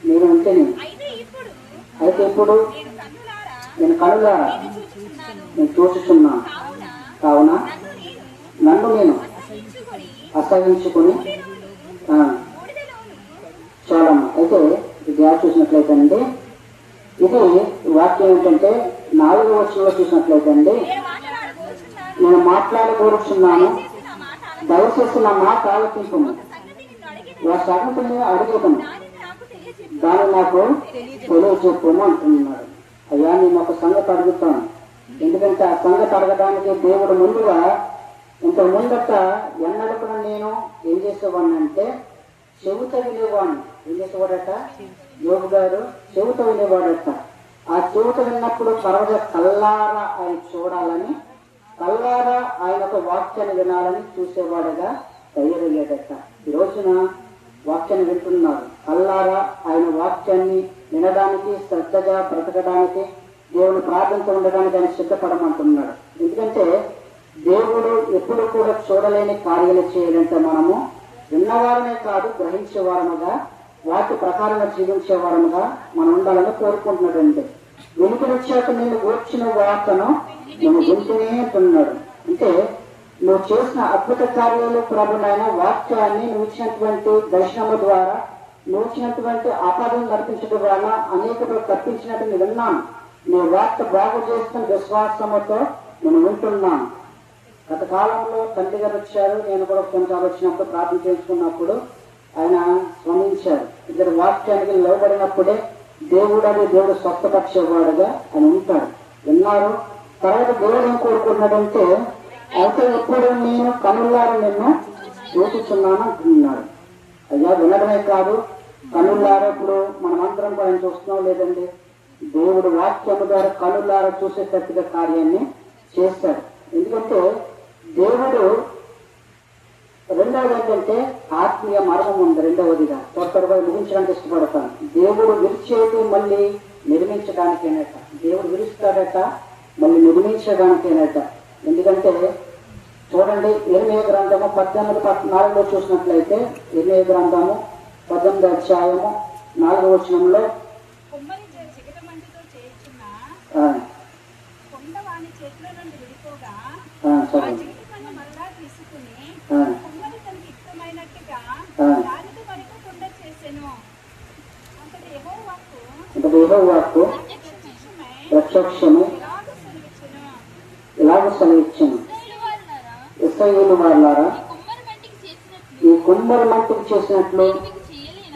నేను ఉంటేనే అయితే ఇప్పుడు నేను కనులారా నేను చూస్తున్నాను. కావున నన్ను నేను అసహించుకుని చాలమ్మా. అయితే ఇది చూసినట్లయితే అండి, ఇది వాక్యం ఏంటంటే 4వ వచనంలో చూసినట్లయితే అండి, నేను మాట్లాడకూరుచున్నాను, దయచేసి నా మాట ఆలోచించు, నా సంగతిని అడుగుతాను, దాన్ని నాకు తెలియజెప్పము అంటున్నాడు. అయ్యా నేను ఒక సంగతి అడుగుతాను. ఎందుకంటే ఆ సంగతి అడగడానికి దేవుడు ముందుగా ఇంత ముందట ఎన్నడూ కూడా నేను ఏం చేసేవాడిని అంటే చెవుత వినేవాడిని. ఏం చేసేవాడట? యోగు గారు చెవుత వినేవాడట. ఆ చెవుత విన్నప్పుడు పర్వత కల్లారా ఆయన చూడాలని, కల్లారా ఆయన ఒక వాక్యాన్ని వినాలని చూసేవాడుగా తయారయ్యాడట. ఈ రోజున వాక్యాన్ని వింటున్నారు. కల్లారా ఆయన వాక్యాన్ని వినడానికి, శ్రద్ధగా బ్రతకడానికి, దేవుని ప్రార్థనతో ఉండడానికి ఆయన సిద్ధపడమంటున్నాడు. ఎందుకంటే దేవుడు ఎప్పుడు కూడా చూడలేని కార్యాలు చేయాలంటే మనము విన్నవారమే కాదు, గ్రహించేవారముగా, వాటి ప్రకారంగా జీవించేవారముగా మనం ఉండాలని కోరుకుంటున్నాడండి. వెనుక వచ్చాక నేను వచ్చిన వార్తను నేను వింటూనే అంటున్నాడు. అంటే నువ్వు చేసిన అద్భుత కార్యాలు ప్రభునైన వాక్యాన్ని నువ్వు ఇచ్చినటువంటి దర్శనము ద్వారా, నువ్వు ఇచ్చినటువంటి ఆపాదను నడిపించడం ద్వారా అనేక తప్పించినట్టు నేను విన్నాను. నీ వార్త బాగు చేస్తున్న విశ్వాసముతో నేను వింటున్నాను. గత కాలంలో తండ్రి గారు వచ్చారు, నేను కూడా కొన్నిసార్లు వచ్చినప్పుడు ప్రార్థన చేసుకున్నప్పుడు ఆయన స్పందించారు. ఇద్దరు వాక్యానికి లోబడినప్పుడే దేవుడు స్వస్థపరిచేవాడుగా ఆయన ఉంటాడు. విన్నారు. తర్వాత దేవుడు ఏం కోరుకున్నాడంటే, అయితే ఎప్పుడు నేను కనులారా నిన్ను చూస్తున్నాను అంటున్నాడు. అయ్యా వినడమే కాదు, కనులారా ఇప్పుడు మనమందరం కూడా ఆయన చూస్తున్నాం లేదండి. దేవుడు వాక్యము ద్వారా కనులారా చూసేటట్టుగా కార్యాన్ని చేస్తాడు. ఎందుకంటే దేవుడు రెండవది ఏంటంటే ఆత్మీయ మర్మం ఉంది. రెండవదిగా త్వరగా ముగించడానికి ఇష్టపడతాను. దేవుడు విరిచేది మళ్ళీ నిర్మించడానికేనట. దేవుడు విరుస్తాడట మళ్ళీ నిర్మించడానికేనట. ఎందుకంటే చూడండి, ఇర్మీయా గ్రంథము 18:14 చూసినట్లయితే, ఇర్మీయా గ్రంథము 18వ అధ్యాయము 4వ వచనంలో కొమ్మని చిగటమంటితో చేయుచున్న కొండ వాని చేతిలో నుండి విడిపోగా ఆ చిగటమన్ను మరలా తీసుకుని కొమ్మని తనకి ఇష్టమైనట్టుగా దానితో వరకు కొండ చేసెను. అంతటి యెహోవా వాక్కు ప్రత్యక్షమై ఇలాగ సెలవిచ్చెను. ఇశ్రాయేలు వారలారా, ఈ కుమ్మరి మట్టికి చేసినట్లు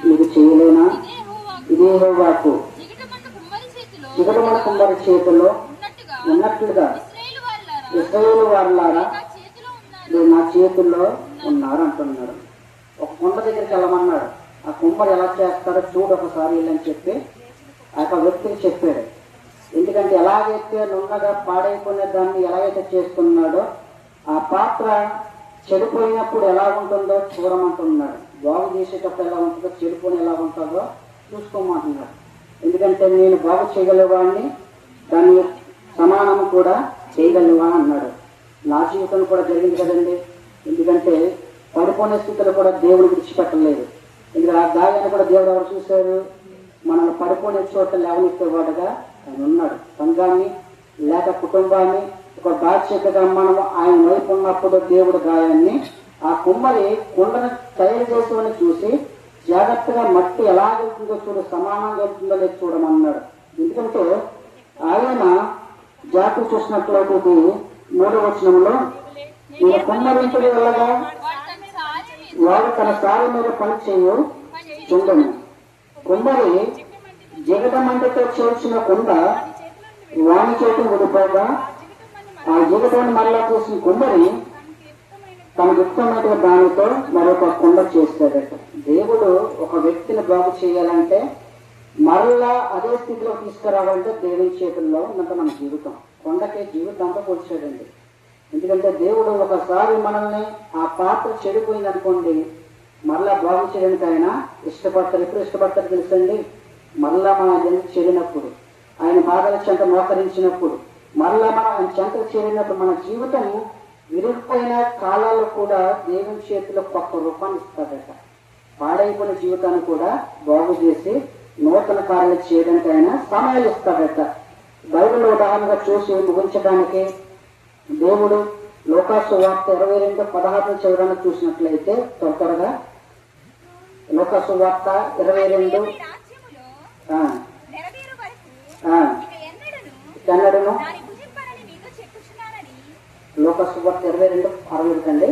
మీకు చేయలేనా? ఇదే యెహోవాకు చిగటమన్న కుమ్మరి చేతిలో ఉన్నట్లుగా ఇశ్రాయేలు వారలారా మీరు నా చేతుల్లో ఉన్నారు అంటున్నాడు. ఒక కుండ దగ్గరికి వెళ్ళమన్నాడు. ఆ కుమ్మరి ఎలా చేస్తారో చూడు ఒకసారి అని చెప్పి ఆ యొక్క వ్యక్తికి చెప్పాడు. ఎందుకంటే ఎలాగైతే నున్నగా పాడైపోయిన దాన్ని ఎలాగైతే చేస్తున్నాడో ఆ పాత్ర చెడిపోయినప్పుడు ఎలా ఉంటుందో చూడమంటున్నాడు. బాగు చేసేటప్పుడు ఎలా ఉంటుందో, చెడిపోయిన ఎలా ఉంటుందో చూసుకోమంటున్నాడు. ఎందుకంటే నేను బాగు చేయగలివాడిని, దాన్ని సమానం కూడా చేయగలివా అన్నాడు. నా జీవితం కూడా జరిగింది కదండి. ఎందుకంటే పడిపోయిన స్థితిలో కూడా దేవుడు విడిచిపెట్టలేదు. ఎందుకంటే ఆ గాయాన్ని కూడా దేవుడు ఎవరు చూశారు? మనల్ని పడిపోయిన చోట లేవనెత్తేవాడుగా ఆయన ఉన్నాడు. సంఘాన్ని లేక కుటుంబాన్ని ఒక బాధ్యతగా మనం ఆయన వైపు ఉన్నప్పుడు దేవుడు గాయాన్ని ఆ కుమ్మరి కుండను తయారు చేసేవని చూసి జాగ్రత్తగా మట్టి ఎలా వెళ్తుందో చూడు, సమానంగా వెళ్తుందో లేదు చూడమన్నాడు. ఎందుకంటే ఆయన జాతి చూసినట్లయితే 3వ వచనంలో ఈ కుమ్మరి ఇంటికి వెళ్ళగా వాడు తన సారి మీద పని చేయు చుండను. కుమ్మరి జిగటమంటితో చేర్చిన కుండ వాణి చేతి విడిపోగా ఆ జిగటాన్ని మరలా చేసిన కుమ్మరి తనకు ఇష్టమైన దానితో మరొక కుండ చేస్తాడట. దేవుడు ఒక వ్యక్తిని బాగు చేయాలంటే మరలా అదే స్థితిలో తీసుకురావాలంటే దేవుని చేతుల్లో ఉన్నంత మన జీవితం. కొండకే జీవితంతో పోల్చాడండి. ఎందుకంటే దేవుడు ఒకసారి మనల్ని ఆ పాత్ర చెడిపోయింది అనుకోండి, మరలా బాగు చేయడానికి ఆయన ఇష్టపడతారు. ఎప్పుడు ఇష్టపడతారు తెలుసండి? మరలా మన జన్మ చేరినప్పుడు, ఆయన బాధల చెంత మోకరించినప్పుడు, మరలా మనం ఆయన చెంతకు చేరినప్పుడు మన జీవితం విరిగిపోయిన కాలాల్లో కూడా దేవుని చేతిలో కొత్త రూపాన్ని ఇస్తాడట. పాడైపోయిన జీవితాన్ని కూడా బాగు చేసి నూతన కార్యాలు చేయడానికి ఆయన సమయాలు ఇస్తాడట. బైబిల్ ఉదాహరణగా చూసి ముగించడానికి దేవుడు లోకాసు వార్త 22:16 చదవడానికి చూసినట్లయితే త్వరగా లోకాసు వార్త 22 ఎన్నడను లోకాసు వార్త 22:61 కండి.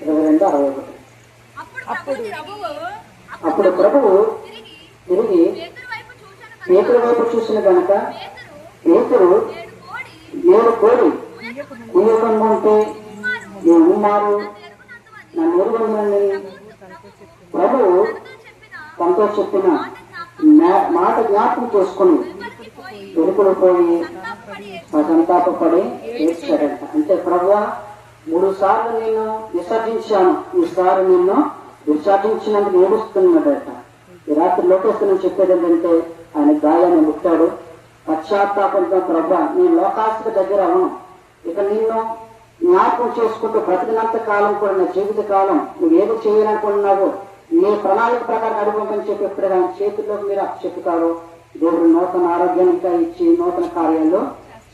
22:61. అప్పుడు ప్రభువు తిరిగి పేతురు వైపు చూసిన కనుక పేతురు 7 కోడి ఉంటే ఈ ఉమ్మారు నా నిర్వహణని ప్రభువు తనతో చెప్పిన మాట జ్ఞాపకం చేసుకుని వెలుపులు పోయి సంతాపపడి ఏడ్చాడంట. అంటే ప్రభువా 3 సార్లు నేను విసర్జించాను, ఈసారి నిన్ను విసర్జించినందుకు ఏడుస్తున్నాడట. ఈ రాత్రి లోకేశ్వరం చెప్పేది ఏంటంటే ఆయన గాయాన్ని ముట్టాడు. పశ్చాత్తాపంతో ప్రభా నేను లోకాసుకు దగ్గర అవను, ఇక నిన్ను జ్ఞాపకం చేసుకుంటూ బ్రతికినంత కాలం కూడా నా జీవిత కాలం నువ్వేదో చేయాలనుకుంటున్నావో నీ ప్రణాళిక ప్రకారం నడుపుమని చెప్పి ఎప్పుడు ఆయన చేతుల్లోకి మీరు చెప్తారు. దేవుడు నూతన ఆరోగ్యానికి ఇచ్చి నూతన కార్యాల్లో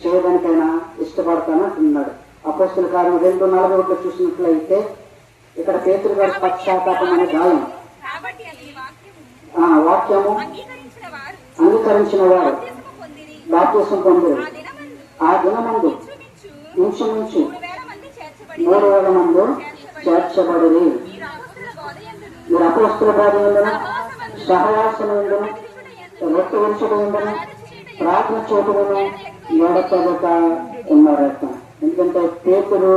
చేయడానికైనా ఇష్టపడతాను అంటున్నాడు. అపోస్తుల కార్యం 2:41 చూసినట్లయితే ఇక్కడ పేతురు గారి పశ్చాత్తాపం అనే గాయం వాక్యము అంగీకరించిన వారు బాప్తిసం పొందిరు. ఆ దినమందు ఇంచుమించు 3,000 మంది చేర్చబడి మీరు అపోస్తుల బాధ్యందును సహవాసనందును రొట్టె ఉంచుకుందును ప్రార్థన చోటును ఏడతగక ఉన్నారట. ఎందుకంటే పేతురు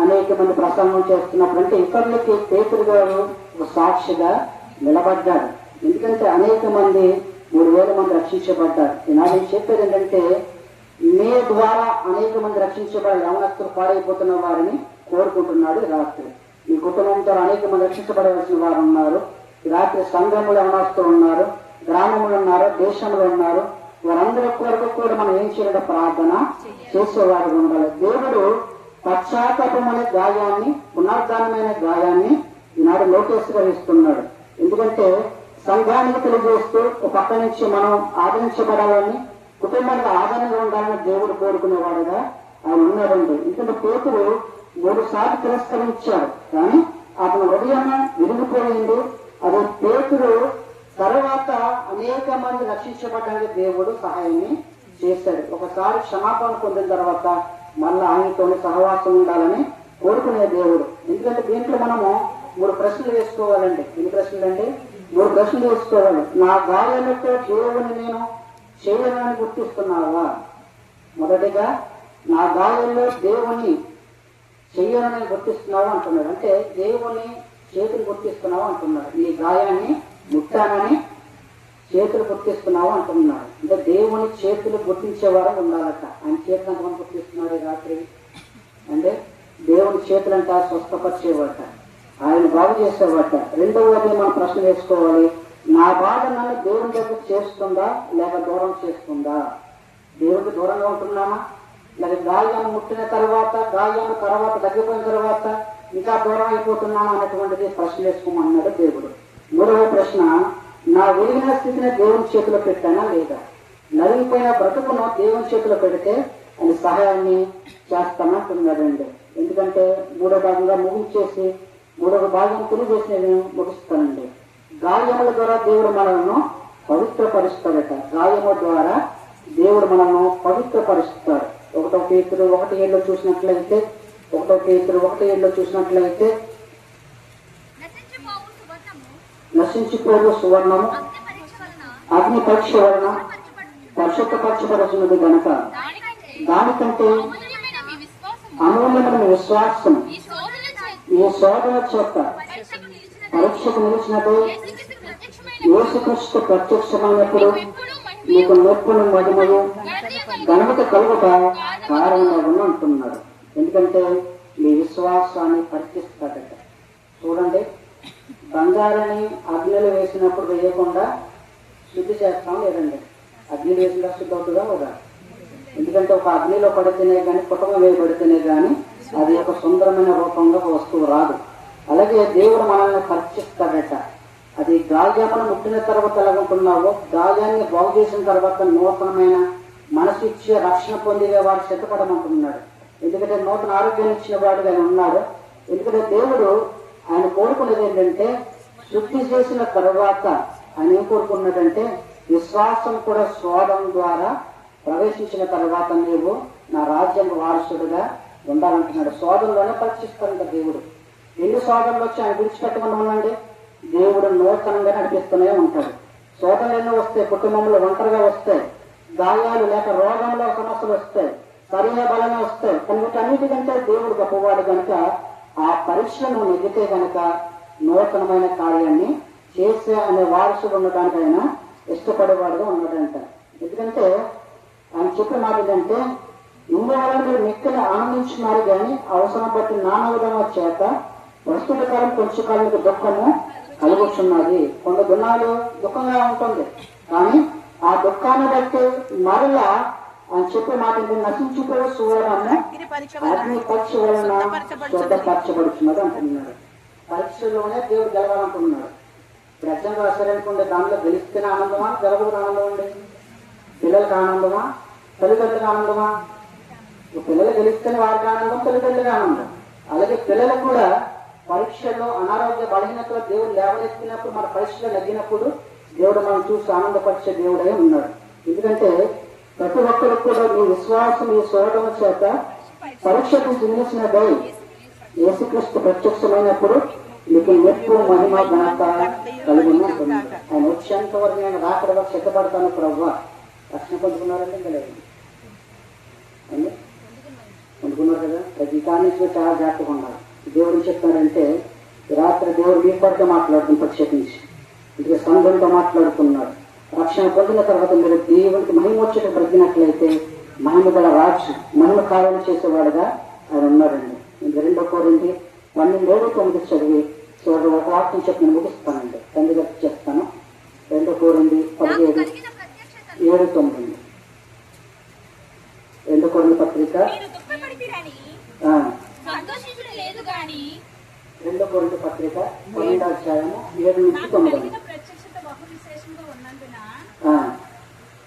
అనేక మంది ప్రసంగం చేస్తున్నప్పుడు అంటే ఇతరులకి పేతురు గారు ఒక సాక్షిగా నిలబడ్డాడు. ఎందుకంటే అనేక మంది 3,000 మంది రక్షించబడ్డారు. ఈనాడు నేను చెప్పేది ఏంటంటే మే ద్వారా అనేక మంది రక్షించబడాలి. యవనస్తులు పాడైపోతున్న వారిని కోరుకుంటున్నాడు ఈ రాత్రి. మీ కుటుంబంతో అనేక మంది రక్షించబడవలసిన వారు ఉన్నారు. ఈ రాత్రి సంఘంలో యవనస్తులు ఉన్నారు, గ్రామంలో ఉన్నారు, దేశంలో ఉన్నారు. వారందరి కొరకు కూడా మనం ఏం చేయాలంటే ప్రార్థన చేసేవారు ఉండాలి. దేవుడు పశ్చాత్తాపం అనే గాయాన్ని, పునరుద్ధానమైన గాయాన్ని ఈనాడు లోకేశ్వరిస్తున్నాడు. ఎందుకంటే సంఘానికి తెలియజేస్తూ ఒక పక్క నుంచి మనం ఆదరించబడాలని, కుటుంబానికి ఆదరణగా ఉండాలని దేవుడు కోరుకునేవాడుగా ఆయన ఉన్నాడండి. ఎందుకంటే పేతురు 3 సార్లు తిరస్కరించాడు, కానీ అతని హృదయం విరిగిపోయింది. అది పేతురు తర్వాత అనేక మంది రక్షించబడడానికి దేవుడు సహాయాన్ని చేశాడు. ఒకసారి క్షమాపణ పొందిన తర్వాత మళ్ళీ ఆయనతోనే సహవాసం ఉండాలని కోరుకునే దేవుడు. ఎందుకంటే దీంట్లో మనము 3 ప్రశ్నలు వేసుకోవాలండి. ఎన్ని ప్రశ్నలు అండి? 3 ప్రశ్నలు వేసుకోవాలి. నా గాయాలతో దేవుని నేను చేయనని గుర్తిస్తున్నావా? మొదటిగా నా గాయాల్లో దేవుని చెయ్యనని గుర్తిస్తున్నావు అంటున్నాడు. అంటే దేవుని చేతులు గుర్తిస్తున్నావు అంటున్నాడు. నీ గాయాన్ని ముట్టానని చేతులు గుర్తిస్తున్నావు అంటున్నాడు. అంటే దేవుని చేతులు గుర్తించేవారు ఉండాలట. ఆయన చేతులు అంతమంది గుర్తిస్తున్నాడు ఈ రాత్రి. అంటే దేవుని చేతులంట స్వస్థపరిచేవాట, ఆయన బాగు చేసేవాట. రెండవది మనం ప్రశ్న వేసుకోవాలి, నా బాధ నన్ను దేవుని దగ్గర చేస్తుందా లేక దూరం చేస్తుందా? దేవుడికి దూరంగా ఉంటున్నామా, లేక గాయాన్ని ముట్టిన తర్వాత తగ్గిపోయిన తర్వాత ఇంకా దూరం అయిపోతున్నామా అనేటువంటిది ప్రశ్న వేసుకోమన్నాడు దేవుడు. మూడవ ప్రశ్న, నా వెలిగిన స్థితిని దేవుని చేతిలో పెట్టానా లేదా? నలిగిపోయిన బ్రతుకును దేవుని చేతిలో పెడితే అది సహాయాన్ని చేస్తానంటున్నాడండి. ఎందుకంటే 3వ భాగంగా ముగించేసి 3వ భాగం తెలియజేసి నేను ముగిస్తానండి. గాయముల ద్వారా దేవుడు మనల్ని పవిత్రపరుస్తాడట. గాయముల ద్వారా దేవుడు మనల్ని పవిత్రపరుస్తాడు. 1 పేతురు 1:7 చూసినట్లయితే 1 పేతురు 1:7 చూసినట్లయితే నశించిపోవు సువర్ణము అగ్ని పరీక్ష వలన పరిశుద్ధపరచబడుతున్నది గనక దానికంటే అమూల్యమైన విశ్వాసం ఈ శోధన చేత పరీక్షకు నిలిచినట్టు యేసుక్రీస్తు ప్రత్యక్షమైనప్పుడు మీకు నొప్పును మహిమయు ఘనత కలుగుట కారణమగును అంటున్నాడు. ఎందుకంటే మీ విశ్వాసాన్ని పరీక్షిస్తాడట. చూడండి, బంగారాన్ని అగ్నిలో వేసినప్పుడు వేయకుండా శుద్ధి చేస్తాం లేదండి. అగ్నిలో వేసిన శుద్ధి అవుతుందా కదా? ఎందుకంటే ఒక అగ్నిలో పడితేనే కానీ, కుటుంబం వేయబడితేనే కానీ అది ఒక సుందరమైన రూపంలో ఒక వస్తువు రాదు. అలాగే దేవుడు మనల్ని పరీక్షిస్తాడట. అది గాయాలను ముట్టిన తర్వాత ఎలాగుంటున్నావో, గాయాన్ని బాగు చేసిన తర్వాత నూతనమైన మనసు ఇచ్చే రక్షణ పొందిన వాడు సిద్ధపడమంటున్నాడు. ఎందుకంటే నూతన ఆరోగ్యాన్ని ఇచ్చిన వాడుగా ఆయన ఉన్నాడు. ఎందుకంటే దేవుడు ఆయన కోరుకున్నది ఏంటంటే, శుద్ధి చేసిన తర్వాత ఆయన ఏం కోరుకున్నాడంటే, విశ్వాసం కూడా శోధన ద్వారా ప్రవేశించిన తర్వాత నీవు నా రాజ్యం వారసుడుగా ఉండాలంటున్నాడు. శోధనలోనే పరీక్షిస్తాడంట దేవుడు. ఎన్ని శోధనలు వచ్చి ఆయన విడిచిపెట్టకుండా ఉండండి, దేవుడు నూతనంగా నడిపిస్తూనే ఉంటాడు. శోధనలు ఎన్నో వస్తాయి, కుటుంబంలో ఒంటరిగా వస్తాయి, గాయాలు లేక రోగంలో సమస్యలు వస్తాయి, శరీర బలమే వస్తాయి. కానీ వీటన్నిటికంటే దేవుడు గొప్పవాడు కనుక ఆ పరీక్షను నెగ్గితే కనుక నూతనమైన కార్యాన్ని చేసే అనే వారసుడు ఉండడానికి ఆయన ఇష్టపడేవాడుగా ఉన్నాడంట. ఎందుకంటే ఆయన చెప్పిన మాట ఏంటంటే, ఇందువల్ల మీరు మిక్కని ఆనందించున్నారు కానీ అవసరం బట్టి నానా విధంగా చేత ప్రస్తుత కాలం కొంచెం కాలానికి దుఃఖము కలుగుతున్నది. కొన్ని దినాలు దుఃఖంగా ఉంటుంది, కానీ ఆ దుఃఖాన్ని బట్టి మరలా ఆయన చెప్పే మాట ఏంటంటే, నశించిపోయే సువర్ణము అగ్ని పరీక్ష వలన శుద్ధపరచబడుతున్నది అంటున్నాడు. పరీక్షలోనే దేవుడు గెలవాలంటున్నాడు. ఇప్పుడు ఎగ్జామ్ రాశారనుకోండి, దాంట్లో గెలిస్తేనే ఆనందమా, గెలవదు ఆనందం అండి? పిల్లలకు ఆనందమా, తల్లిదండ్రులకు ఆనందమా? పిల్లలు గెలిస్తేనే వారికి ఆనందం, తల్లిదండ్రులకు ఆనందం. అలాగే పిల్లలకు కూడా పరీక్షల్లో అనారోగ్య బలహీనతలో దేవుడు లేవనెత్తినప్పుడు, మన పరీక్షలో నెగ్గినప్పుడు దేవుడు మనం చూసి ఆనందపరిచే దేవుడే ఉన్నాడు. ఎందుకంటే ప్రతి ఒక్కరికి కూడా మీ విశ్వాసం ఈ శోధన చేత పరీక్షకు నిలిచినదై యేసుక్రీస్తు ప్రత్యక్షమైనప్పుడు మీకు మెప్పు మహిమ ఘనత కలిగి ఉంటుంది. ఆయన వచ్చేంత వరకు నేను రాకడ వరకు సిద్ధపడతాను ప్రభువా. రక్షణ పొందుకున్నారంటే ఇంకా లేదు అండి, పొందుకున్నారు కదా. ప్రతి కారణం చాలా జాగ్రత్తగా ఉండాలి. దేవుడు చెప్తారంటే, రాత్రి దేవుడు మీ కొరత మాట్లాడుతుంది ప్రత్యేకించి. ఇందుకే సంఘంతో మాట్లాడుతున్నాడు. రక్షణ పొందిన తర్వాత మీరు దేవునికి మహిమ వచ్చేట బ్రతికినట్లయితే మహిమ గల రాజు మహిమ కార్యాలు చేసేవాడుగా ఆయన ఉన్నారండి. ఇంకా 2 కొరింథీ 12:9 చదివి చివరి ఒక వాక్యం చెప్పి నేను ముగిస్తానండి. తండ్రి గారికి చెప్తాను. 2 కొరింథీ 17:7-9 2 కొరింథీ పత్రిక 2 కొరింథీ పత్రిక 12:7-9. ప్రత్యక్షత బహు విశేషంగా ఉన్నందున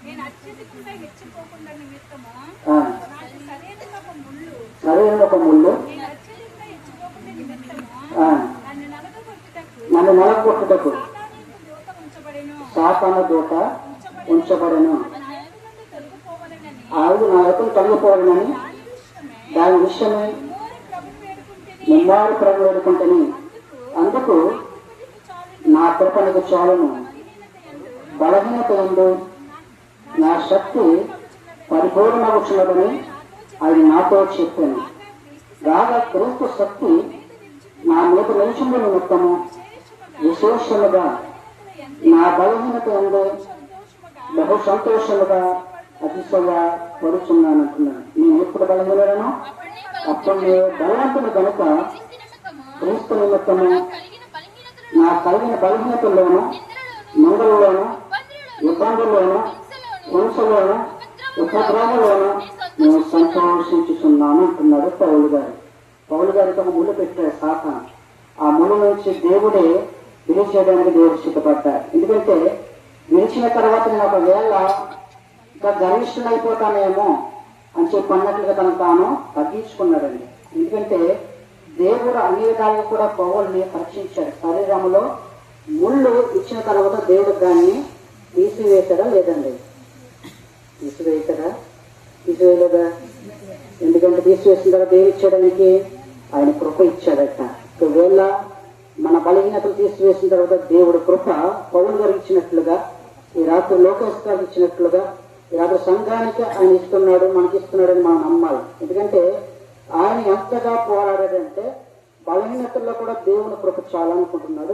నేను అత్యధికంగా హెచ్చిపోకుండా నిమిత్తము నాకు శరీరంలో ఒక ముళ్ళు నేను అత్యధికంగా హెచ్చిపోకుండా నిమిత్తము నన్ను నలగొట్టుటకు సాతాను దూత ఉంచబడెను. ఆవిడ నా యొక్క తొలగిపోవాలని దాని విషయమై ముమ్మారు ప్రభు వేడుకుంటని అందుకు నా కృపణకు చాలును. బలహీనత యందు నా శక్తి పరిపూర్ణమగుచున్నదని ఆయన నాతో చెప్పాను. రాగా క్రీస్తు శక్తి నా మీద నిలిచిన నిమిత్తము విశేషముగా నా బలహీనత యందు బహు సంతోషముగా అతిశయ పడుచున్నానంటున్నాను. నేను ఎప్పుడు బలహీనను అప్పుడు నేను బలవంతుడు కనుక క్రీస్తు నిమిత్తము నా కలిగిన బలహీనతల్లోనూ మంగళలోనూ ఇబ్బందుల్లోనూ హింసలోనూ ఉపద్రవంలోనూ నేను సంతోషించుతున్నాను అంటున్నాడు పౌలు గారు. పౌలు గారికి ఒక ముళ్ళు పెట్టాడు సాతాను. ఆ ముళ్ళు నుంచి దేవుడే విడిచేయడానికి దేవుడు సిద్ధపడ్డాడు. ఎందుకంటే విడిచిన తర్వాత నేను ఒకవేళ ఇంకా గరిష్ఠుడైపోతానేమో అని చెప్పి అన్నట్లుగా తను తాను తగ్గించుకున్నాడండి. ఎందుకంటే దేవుడు అన్ని విధాలుగా కూడా పౌలుని పరీక్షించాడు. శరీరంలో ముళ్ళు ఇచ్చిన తర్వాత దేవుడు దాన్ని తీసివేశాడా లేదండి? తీసివేయలేదా? ఎందుకంటే తీసివేసిన తర్వాత ఏమి ఇచ్చాడానికి ఆయన కృప ఇచ్చాడట. ఒకవేళ మన బలహీనతలు తీసివేసిన తర్వాత దేవుడు కృప పౌలు గారు ఇచ్చినట్లుగా ఈ రాత్రి లోకేశ్వరాలు ఇచ్చినట్లుగా ఈ రాత్రి సంఘానికి ఆయన ఇస్తున్నాడు, మనకి ఇస్తున్నాడని మనం నమ్మాలి. ఎందుకంటే ఆయన ఎంతగా పోరాడాడంటే బలహీనతల్లో కూడా దేవుని కృప చాలనుకుంటున్నాడు.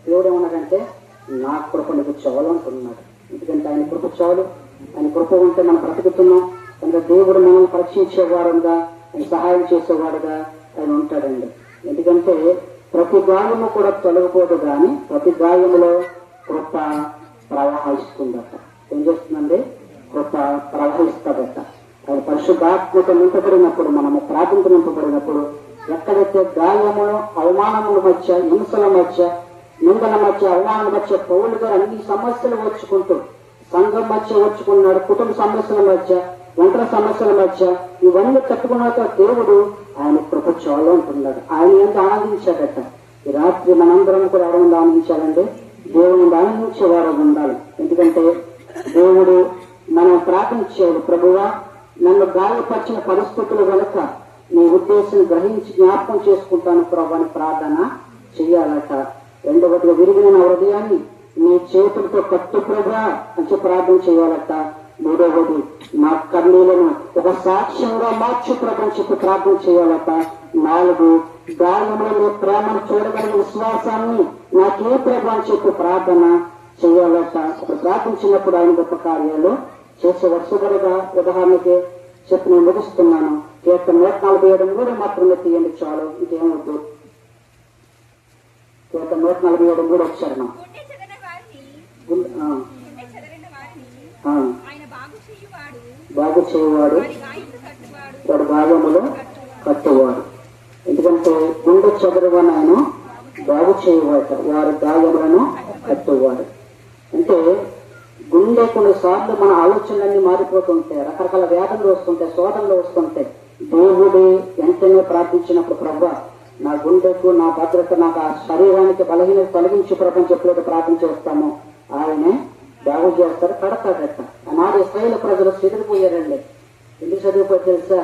దేవుడు ఏమన్నాడంటే నా కృప నీకు చాలనుకుంటున్నాడు. ఎందుకంటే ఆయన కృప చాలు. ఆయన కృప ఉంటే మనం బ్రతుకుతున్నాం కనుక దేవుడు మనల్ని పరీక్షించేవాడుగా ఆయన సహాయం చేసేవాడుగా ఆయన ఉంటాడండి. ఎందుకంటే ప్రతి గాయము కూడా తొలగిపోదు కానీ ప్రతి గాయములో కృప ప్రవహిస్తుందట. ఏం చేస్తుందండి? కృప ప్రవహిస్తుందట. ఆయన పరిశుద్ధాత్మక నింపబడినప్పుడు, మనము ప్రార్థన నింపబడినప్పుడు ఎక్కడైతే గాయములు అవమానముల మధ్య, హింసల మధ్య, నిందల మధ్య, అవమానాల మధ్య పౌలు గారు అన్ని సమస్యలు వచ్చుకుంటూ సంఘం మధ్య వచ్చుకున్నాడు. కుటుంబ సమస్యల మధ్య, ఒంటరి సమస్యల మధ్య ఇవన్నీ తట్టుకున్నాక దేవుడు ఆయన కృప చాలు అంటున్నాడు. ఆయన ఎంత ఆనందించాడట. ఈ రాత్రి మనందరం కూడా ఎవరి ముందు ఆనందించాలండి? దేవుని ముందు ఆనందించేవారు ఉండాలి. ఎందుకంటే దేవుడు మనం ప్రార్థించాడు, ప్రభువా నన్ను గాయపరిచిన పరిస్థితులు కనుక నీ ఉద్దేశం గ్రహించి జ్ఞాపకం చేసుకుంటాను ప్రభు అని ప్రార్థన చెయ్యాలట. రెండవదిగా విరిగిన నా హృదయాన్ని నీ చేతులతో కట్టు ప్రభా అని ప్రార్థన చేయాలట. మూడవది నా కన్నీలను ఒక సాక్ష్యంగా మార్చు ప్రభు అని చెప్పి ప్రార్థన చేయాలట. 4 గాయములో నీ ప్రేమను చూడగలిగిన విశ్వాసాన్ని నాకే ప్రభు అని చెప్పి ప్రార్థన చేయాలట. అప్పుడు ప్రార్థించినప్పుడు ఆయన గొప్ప కార్యాలు చేసే వర్షగలుగా ఉదాహరణకి చెప్పి నేను ముగిస్తున్నాను. కీర్తన 147 మాత్రమే తీయండి చాలు, ఇంకేమవుతుంది. కీర్తన 147 వచ్చారు. బాగు చేయవాడు వాడు భాగములో కట్టువాడు. ఎందుకంటే గుండె చెదరవని ఆయన బాగు చేయవాడు, వారి గాయములను కట్టువాడు. అంటే గుండె కొన్నిసార్లు మన ఆలోచనలన్నీ మారిపోతుంటాయి, రకరకాల వ్యాధులు వస్తుంటాయి, శోధనలు వస్తుంటాయి. దేవుడు వెంటనే ప్రార్థించినప్పుడు ప్రభా నా గుండెకు, నా భద్రత, నాకు ఆ శరీరానికి బలహీనత తొలగించి ప్రపంచం ఎప్పుడైతే ప్రార్థన చేస్తామో ఆయనే బాగు చేస్తారు, కడతాడట. ఆనాడు ఇశ్రాయేలు ప్రజలు చెదిరిపోయారండి. ఎందుకు చదివిపోయి తెలుసా?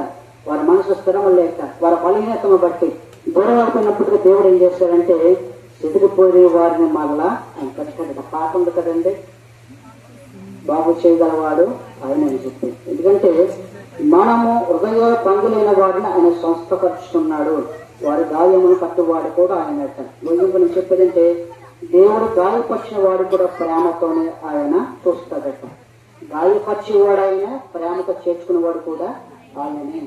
వారి మనసు స్థిరం లేక, వారి బలహీనతను బట్టి దూరమైపోయినప్పటికీ దేవుడు ఏం చేశాడంటే చెదిరిపోయే వారిని మళ్ళా ఆయన కట్టాడట. పాట ఉంది కదండి, బాగు చేయగలవాడు ఆయన అని చెప్పి. ఎందుకంటే మనము హృదయ పంగులైన వారిని ఆయన స్వస్థపరుచుకున్నాడు, వారి గాయమును కట్టువాడు కూడా ఆయనట. ముగింపు నేను చెప్పేదంటే దేవుడు గాయపరిచిన వాడు కూడా ప్రేమతోనే ఆయన చూస్తాడట. గాయపరిచేవాడు ప్రేమతో చేర్చుకునేవాడు కూడా ఆయనే.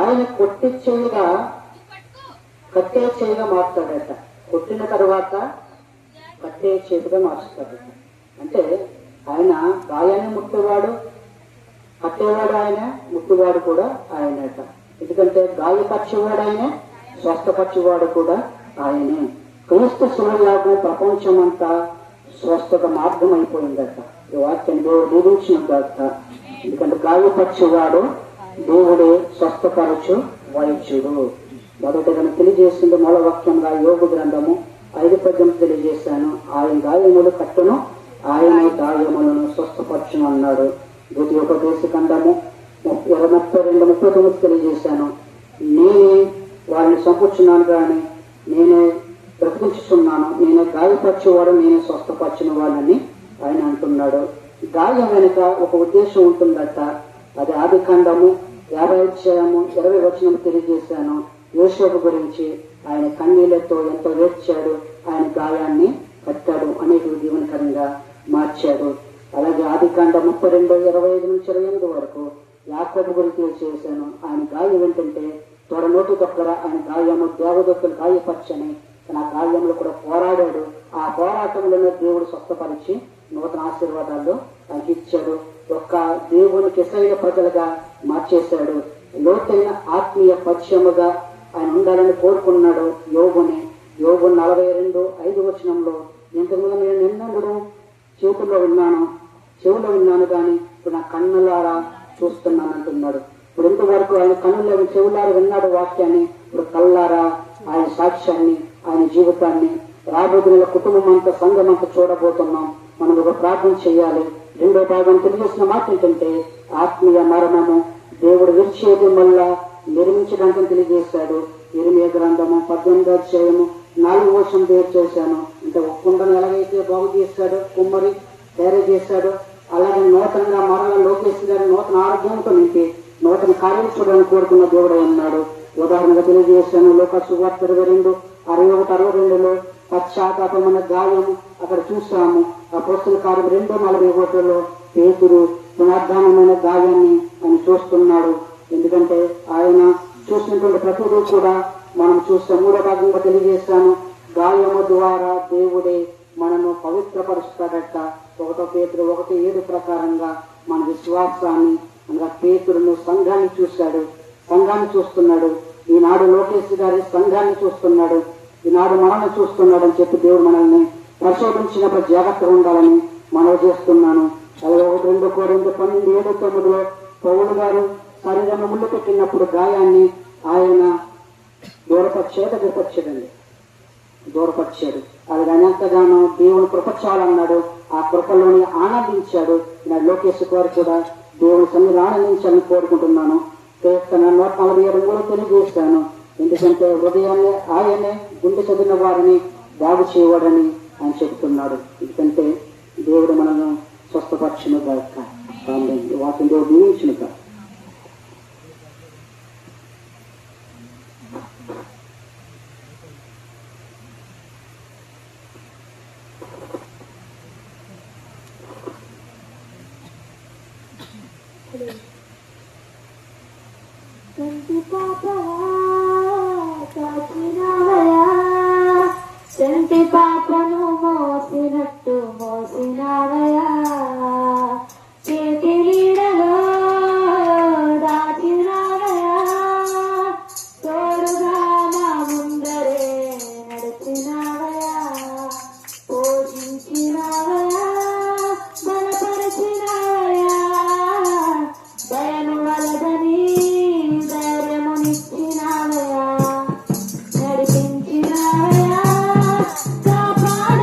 ఆయన కొట్టి చేయగా కట్టే చేయగా మారుతాడట. కొట్టిన తర్వాత కట్టే చేతిగా మార్చుతాడట. అంటే ఆయన గాయాన్ని ముట్టేవాడు, కట్టేవాడు ఆయన, ముట్టువాడు కూడా ఆయనట. ఎందుకంటే గాయపరిచేవాడు ఆయనే, స్వస్థపరిచేవాడు కూడా ఆయనే. క్రీస్తు శిలయాగం ప్రపంచం అంతా స్వస్థత మార్గం అయిపోయిందట. ఈ వాక్యాన్ని దేవుడు నిరూపించిన కాక. ఎందుకంటే గాయపరిచేవాడు దేవుడే, స్వస్థపరచు వైద్యుడు. మొదటగా తెలియజేసింది మూల వాక్యంగా యోగ గ్రంథము 5 తెలియజేశాను. ఆయన గాయములు కట్టును, ఆయన గాయములను స్వస్థపరచును అన్నాడు. ద్వితీయోపదేశ ఖండము 32:39 తెలియజేశాను. నేనే వారిని సంపుచ్చున్నాను కానీ నేనే బ్రతికించుతున్నాను, నేనే గాయపరిచేవాడు, నేనే స్వస్థపరిచిన వాళ్ళని ఆయన అంటున్నాడు. గాయం వెనుక ఒక ఉద్దేశం ఉంటుందట. అది ఆది ఖండము 50:20 తెలియజేశాను. యోసేపు గురించి ఆయన కన్నీళ్లతో ఎంతో ఏడ్చాడు, ఆయన గాయాన్ని కట్టాడు, అనేక దీవెనకరంగా మార్చాడు. అలాగే ఆది కాండం 32:25-28 వరకు యాకోబు గురించి తెలియజేశాను. ఆయన గాయం ఏంటంటే తొడ నోటి దగ్గర ఆయన గాయము దేవదత్తులు గాయపరచని తన గాయంలో కూడా పోరాడాడు. ఆ పోరాటంలోనే దేవుడు స్వస్థపరిచి నూతన ఆశీర్వాదాలు ఆయనకి ఇచ్చాడు. ఒక్క దేవునికి ఎసైన ప్రజలుగా మార్చేశాడు. లోతైన ఆత్మీయ పరిచయముగా ఆయన ఉండాలని కోరుకున్నాడు యోబుని. యోబు 42:5 ఇంతకుముందు నేను నిన్నప్పుడు చెవులో విన్నాను కానీ ఇప్పుడు నా కన్నులారా చూస్తున్నాను అంటున్నాడు. ఇప్పుడు ఇంతవరకు ఆయన కన్నుల చెవులారా విన్నాడు వాక్యాన్ని, ఇప్పుడు కళ్ళారా ఆయన సాక్ష్యాన్ని, ఆయన జీవితాన్ని రాబోతున్న కుటుంబం అంతా, సంఘం అంతా చూడబోతున్నాం. మనం ఒక ప్రార్థన చేయాలి. 2వ భాగం తెలియజేసిన మాట ఏంటంటే ఆత్మీయ మరణము దేవుడు విరిచేది మళ్ళా నిర్మించడానికి తెలియజేశాడు. ఇర్మియా గ్రంథము 18:4 చేశాను. అంటే ఒక కుండను ఎలాగైతే బాగు చేశాడు కుమ్మరి తయారు చేశాడు, అలాగే నూతనంగా మరణ లోకేష్ గారి నూతన ఆరోగ్యంతో నింపి నూతన కార్యం చూడాలని కోరుకున్న దేవుడు ఉన్నాడు. ఉదాహరణగా తెలియజేశాను. లోకాసు సువార్త 21:61-62 పశ్చాత్తాపం అనే గాయం అక్కడ చూసాము. అపోస్తల కార్యం 2:41 పేతురు పునర్ధానమైన గాయాన్ని ఆయన చూస్తున్నాడు. ఎందుకంటే ఆయన చూసినటువంటి ప్రతిదీ కూడా మనం చూస్తాం. 3వ భాగంగా తెలియజేశాను. గాయము ద్వారా దేవుడే మనము పవిత్రపరుస్తాడట. 1 పేతురు 1:7 ప్రకారంగా మన విశ్వాసాన్ని అనగా పేతురును సంఘాన్ని చూస్తున్నాడు. ఈనాడు లోకేష్ గారి సంఘాన్ని చూస్తున్నాడు, ఈనాడు మనల్ని చూస్తున్నాడు అని చెప్పి దేవుడు మనల్ని పరిశోధించినప్పుడు జాగ్రత్తగా ఉండాలని మనవి చేస్తున్నాను. అలాగే 2 కొరింథీ 12:7-9 పౌలు గారు శరీరాన్ని ముళ్ళు పెట్టినప్పుడు గాయాన్ని ఆయన దూరపరిచాడు. అది ఎంతగానో దేవుని కృప చాలన్నాడు. ఆ కృపలోని ఆనందించాడు. నా లోకేష్ గారు కూడా దేవుని సన్నిధిని ఆనందించాలని కోరుకుంటున్నాను. కీర్తన 147 తెలియజేస్తాను. ఎందుకంటే హృదయాన్ని ఆయనే, గుండె చదివిన వారిని బాగు చేయవాడని ఆయన చెబుతున్నాడు. ఎందుకంటే దేవుడు మనను స్వస్థపరచును గాక. వాటిని దేవుడు దీవించును గాక. సంటి పాపను మోసినట్టు మోసినావయా, చేతి నీడలో దాచినావయా, తోడుగా మా ముందరే నడిచినావయా, పోషించినావయా, బలపరిచినావయా, దయను వలదని ధైర్యమునిచ్చినావయా, నడిపించినావయా, కాపాడినావయా.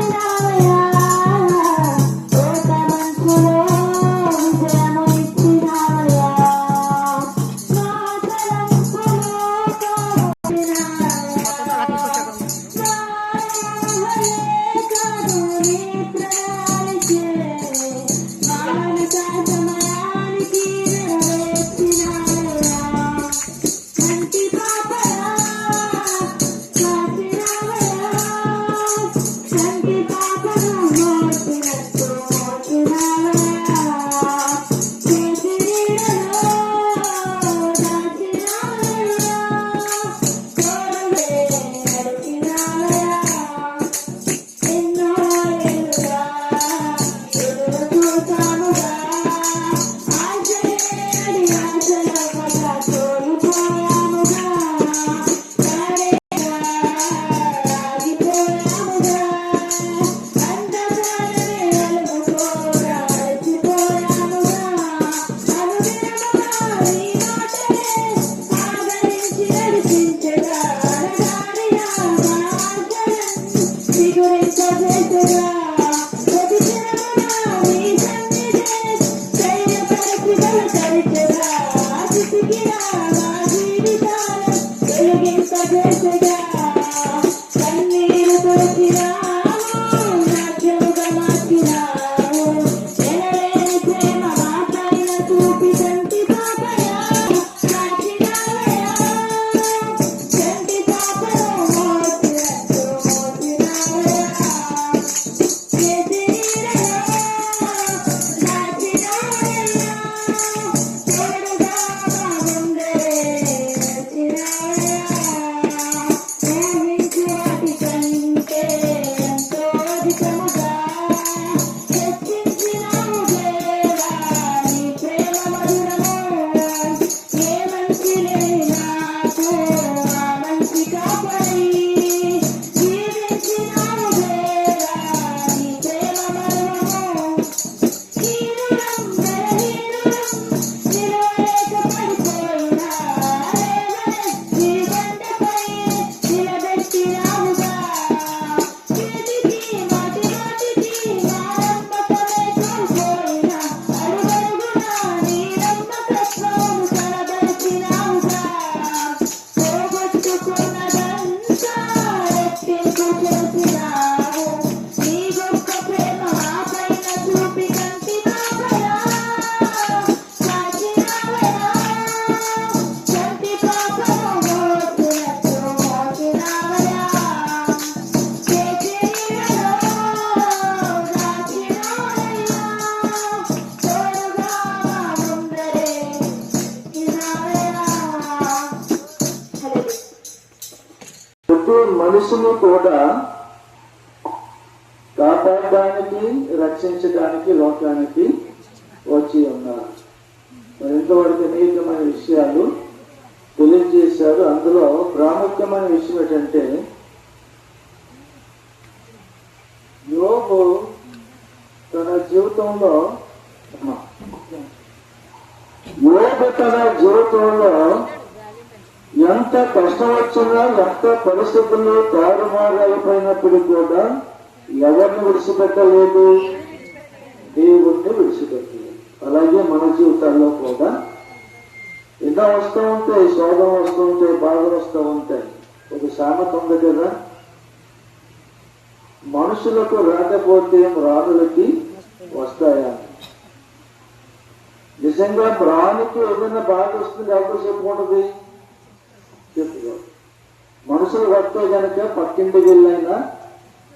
ప్రతి మనిషిని కూడా కాపాడడానికి, రక్షించడానికి లోకానికి వచ్చి ఉన్నారు. మరి ఇంతవరకు అనేకమైన విషయాలు తెలియజేశారు. అందులో ప్రాముఖ్యమైన విషయం ఏంటంటే, యోబు తన జీవితంలో ఎంత కష్టం వచ్చినా, ఎంత పరిస్థితుల్లో తారుమారు అయిపోయినప్పుడు కూడా ఎవరిని విడిచిపెట్టలేదు, దేవుణ్ణి విడిచిపెట్టలేదు. అలాగే మన జీవితాల్లో కూడా ఎన్నో వస్తూ ఉంటాయి, శోధం వస్తూ ఉంటాయి, బాధలు వస్తూ ఉంటాయి. ఒక సామెత ఉంది కదా, మనుషులకు రాకపోతే రాణులకి వస్తాయా? నిజంగా ప్రాణికి ఏదైనా బాధ వస్తుంది ఎవరు చెప్పుకుంటుంది? చెప్పుకో. మనుషులు వస్తే కనుక పక్కింటికి వెళ్ళైనా,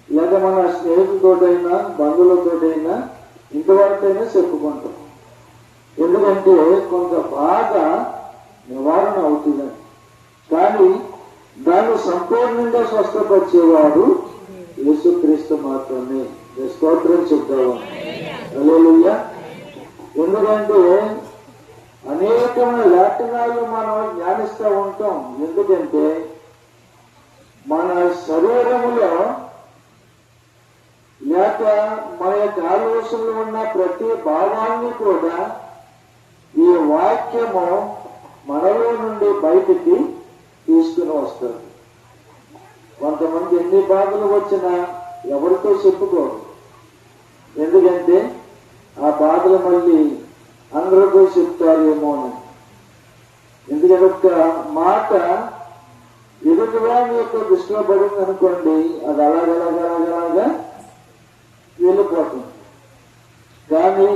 లేదా మన స్నేహితులతోటైనా, బంధువులతోటైనా, ఇంటి వారితోనైనా చెప్పుకుంటాం. ఎందుకంటే కొంత బాధ నివారణ అవుతుందని. కానీ దాన్ని సంపూర్ణంగా స్వస్థపరిచేవాడు యేసుక్రీస్తు మాత్రమే. స్తోత్రం చెప్తాము. హల్లెలూయా. ఎందుకంటే అనేకమైన లేఖనాలు మనం ధ్యానిస్తూ ఉంటాం. ఎందుకంటే మన శరీరములో లేక మన యొక్క ఆలోచనలో ఉన్న ప్రతి భావాన్ని కూడా ఈ వాక్యము మనలో నుండి బయటికి తీసుకుని వస్తుంది. కొంతమంది ఎన్ని బాధలు వచ్చినా ఎవరితో చెప్పుకోరు. ఎందుకంటే ఆ బాధలు మళ్ళీ అందరితో చెప్తారేమో అని. ఎందుకంటే ఒక మాట ఎదుటిగా మీ యొక్క దృష్టిలో పడింది అనుకోండి, అది అలాగలాగా వెళ్ళిపోతుంది. కానీ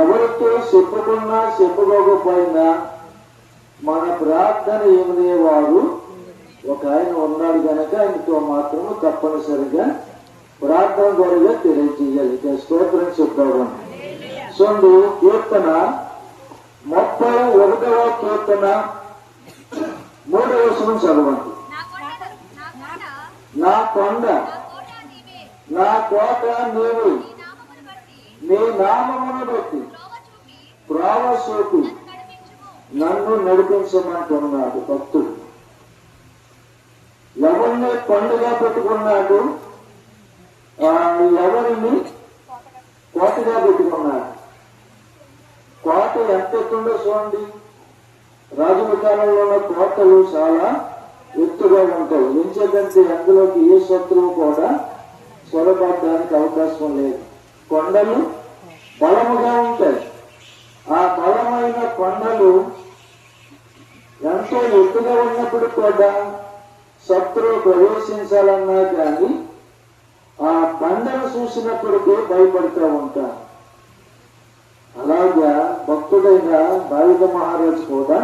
ఎవరితో చెప్పుకున్నా చెప్పుకోకపోయినా మన ప్రార్థన ఏమనేవాడు ఒక ఆయన ఉన్నాడు కనుక ఆయనతో మాత్రము తప్పనిసరిగా ప్రార్థన ద్వారా తెలియజేయాలి. స్తోత్రం చెప్తాడు. చూడండి, కీర్తన 31వ కీర్తన 3వ వచనం చదవండి. నా కొండ, నా కోట నీవు, నీ నామమును బట్టి త్రోవ చూపి నన్ను నడిపించమంటున్నాడు భక్తుడు. ఎవరిని కొండగా పెట్టుకున్నాడు, ఎవరిని కోటగా పెట్టుకున్నాడు. కోట ఎంత ఎత్తుందో చూడండి. రాజుల కాలంలో ఉన్న కోటలు చాలా ఎత్తుగా ఉంటాయి. ఎందుకంటే అందులోకి ఏ శత్రువు కూడా చొరబడడానికి అవకాశం లేదు. కొండలు బలముగా ఉంటాయి. ఆ బలమైన కొండలు ఎంతో ఎత్తుగా ఉన్నప్పుడు కూడా శత్రువు ప్రవేశించాలన్నా కానీ ఆ బండను చూసినప్పటికీ భయపడుతూ ఉంటారు. అలాగా భక్తుడైన దావీదు మహారాజు కూడా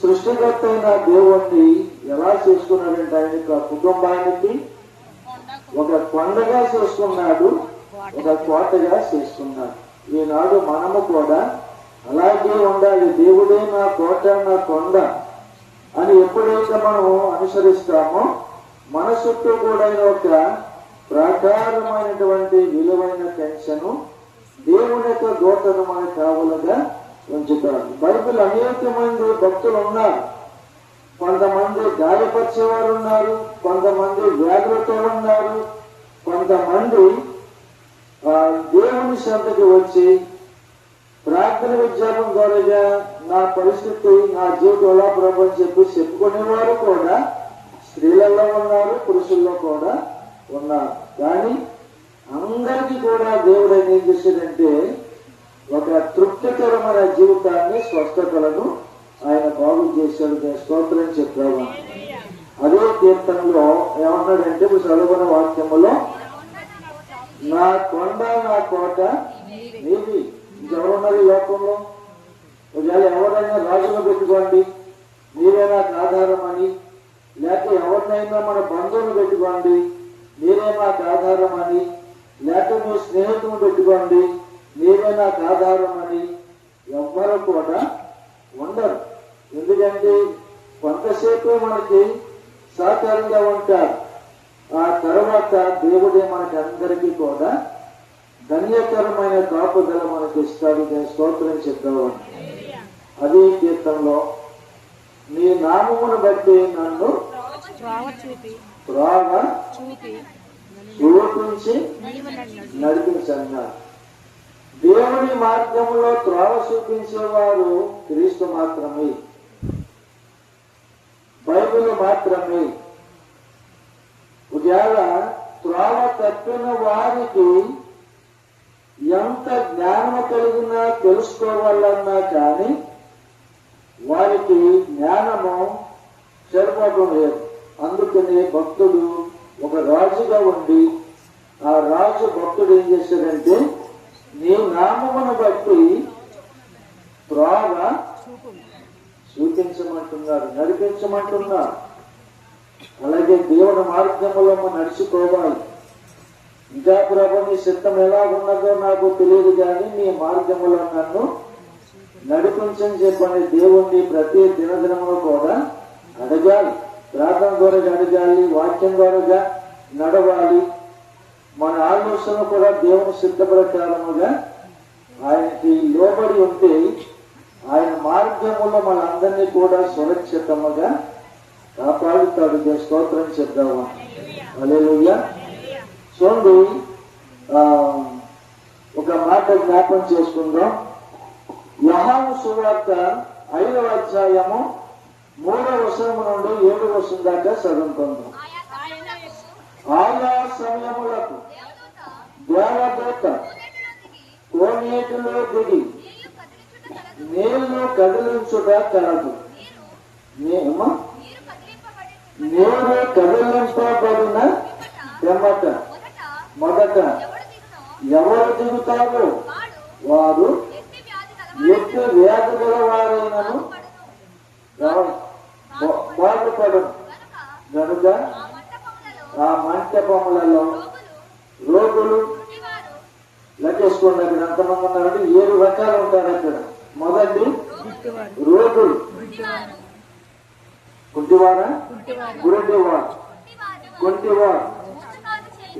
సృష్టికర్త అయిన దేవుణ్ణి ఎలా చేసుకున్నాడంటే ఆయన కుటుంబానికి ఒక కొండగా చేసుకున్నాడు, ఒక కోటగా చేసుకున్నాడు. ఈనాడు మనము కూడా అలాగే ఉండాలి. దేవుడే నా కోట, నా కొండ అని ఎప్పుడైతే మనము అనుసరిస్తామో మన చుట్టూ కూడా ఒక ప్రాకారమైనటువంటి విలువైన పెన్షన్ దేవుని యొక్క దూతను మన కావులుగా ఉంచుతారు. బైబిల్ అనేక మంది భక్తులు ఉన్నారు. కొంతమంది గాయపరిచేవారు ఉన్నారు, కొంతమంది వ్యాధులతో ఉన్నారు, కొంతమంది దేవుని సంతకి వచ్చి ప్రార్థన విజ్ఞాపం ద్వారా నా పరిస్థితి, నా జీవితం ఎలా ప్రభు చెప్పి చెప్పుకునేవారు కూడా స్త్రీలలో ఉన్నారు, పురుషుల్లో కూడా ఉన్నారు. కానీ అందరికీ కూడా దేవుడు ఏం చేశాడంటే ఒక తృప్తికరమైన జీవితాన్ని, స్వస్థతలను ఆయన బాగు చేశాడు. స్తోత్రం చెప్పాము. అదే కీర్తనలో ఏమన్నాడంటే ఇప్పుడు చదువుకున్న వాక్యములో నా కొండ, నా కోట నీవి. ఎవరున్నారు లోకంలో? ఒకవేళ ఎవరైనా రాజును పెట్టుకోండి, మీరే నాకు ఆధారం అని, లేక ఎవరినైనా మన బంధువులు పెట్టుకోండి, మీరే నాకు ఆధారం అని, లేక మీ స్నేహితులు పెట్టుకోండి, మీరే నాకు ఆధారం అని ఎవ్వరు కూడా ఉండరు. ఎందుకంటే కొంతసేపు మనకి సహకారంగా ఉంటారు. ఆ తర్వాత దేవుడే మనకి అందరికీ కూడా ధన్యకరమైన కాపుదల మనకి ఇస్తాడు. నేను స్తోత్రం చెప్తాను. అదే కీర్తనలో నీ నామమును బట్టి నన్ను త్రోవ చూపించి నడిపించన్నారు. దేవుని మార్గంలో త్రోవ చూపించేవారు క్రీస్తు మాత్రమే, బైబిల్ మాత్రమే. ఒకవేళ త్రోవ తప్పిన వారికి ఎంత జ్ఞానము కలిగినా తెలుసుకోవాలన్నా కానీ వారికి జ్ఞానము సరిపోవడం లేదు. అందుకని భక్తుడు ఒక రాజుగా ఉండి ఆ రాజు భక్తుడు ఏం చేశాడంటే నీ నామమును బట్టి త్రోవ చూపించమంటున్నారు, నడిపించమంటున్నారు. అలాగే దేవుని మార్గంలో మనం నడుచుకోవాలి. ఇంకా ప్రభు నీ చిత్తం ఎలా ఉన్నదో నాకు తెలియదు కానీ నీ మార్గంలో నన్ను నడిపించని చెప్పని దేవుణ్ణి ప్రతి దినదినములో కూడా అడగాలి. ప్రార్థన ద్వారా అడగాలి, వాక్యం ద్వారా నడవాలి. మన ఆలోచన కూడా దేవుని సిద్ధ ప్రకారముగా ఆయనకి లోబడి ఉంటే ఆయన మార్గములో మనందరినీ కూడా సురక్షితముగా కాపాడుతాడు. స్తోత్రం చెప్దామా. హల్లెలూయా. చూడండి, ఒక మాట జ్ఞాపం చేసుకుందాం. యోహాను సువార్త 5వ అధ్యాయము 3వ వచనం నుండి 7వ వచనం దాకా చదువుకుందాం. ఆయా సమయములకు దేవదూత కోనేటిలో దిగి నీళ్లు కదిలించుట కలదు. నీరు కదిలింపబడిన పిమ్మట మొదట ఎవరు దిగుతారో వారు ఎట్టి వ్యాధి గల వారైనను బాధపడరు కనుక ఆ మంటపములలో రోగులు లెక్కేసుకోండి. అక్కడ ఎంతమంది ఉన్నారంటే 7 రకాలు ఉంటారు అక్కడ. మొదటి రోగులు, కుంటివారా, గురటివారు, కుంటివారు,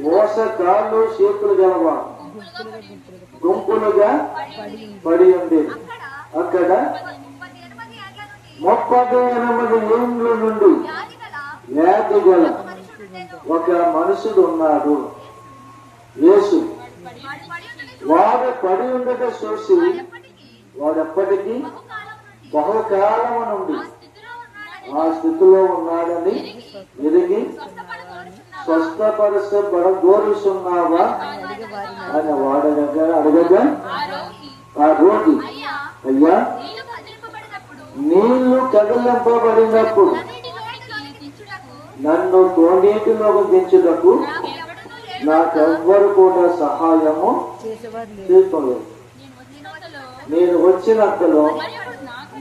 మోస కాళ్ళు చేతులు గలవారు గుంపులుగా పడి ఉండేది. అక్కడ 38 ఏళ్ళ నుండి వ్యాధి గల ఒక మనుషుడు ఉన్నాడు. యేసు వాడు పడి ఉండట చూసి వాడెప్పటికీ బహుకాలము నుండి ఆ స్థితిలో ఉన్నాడని ఎరిగి స్వస్థపరచబడగోరుచున్నావా అని వాడగా అడగగా ఆ రోగి, అయ్యా నీళ్లు కదిలింపబడినప్పుడు నన్ను కోనేటిలోకి దించుటకు నాకెవ్వరు కూడా సహాయము చేసుకోలేదు. నేను వచ్చినంతలో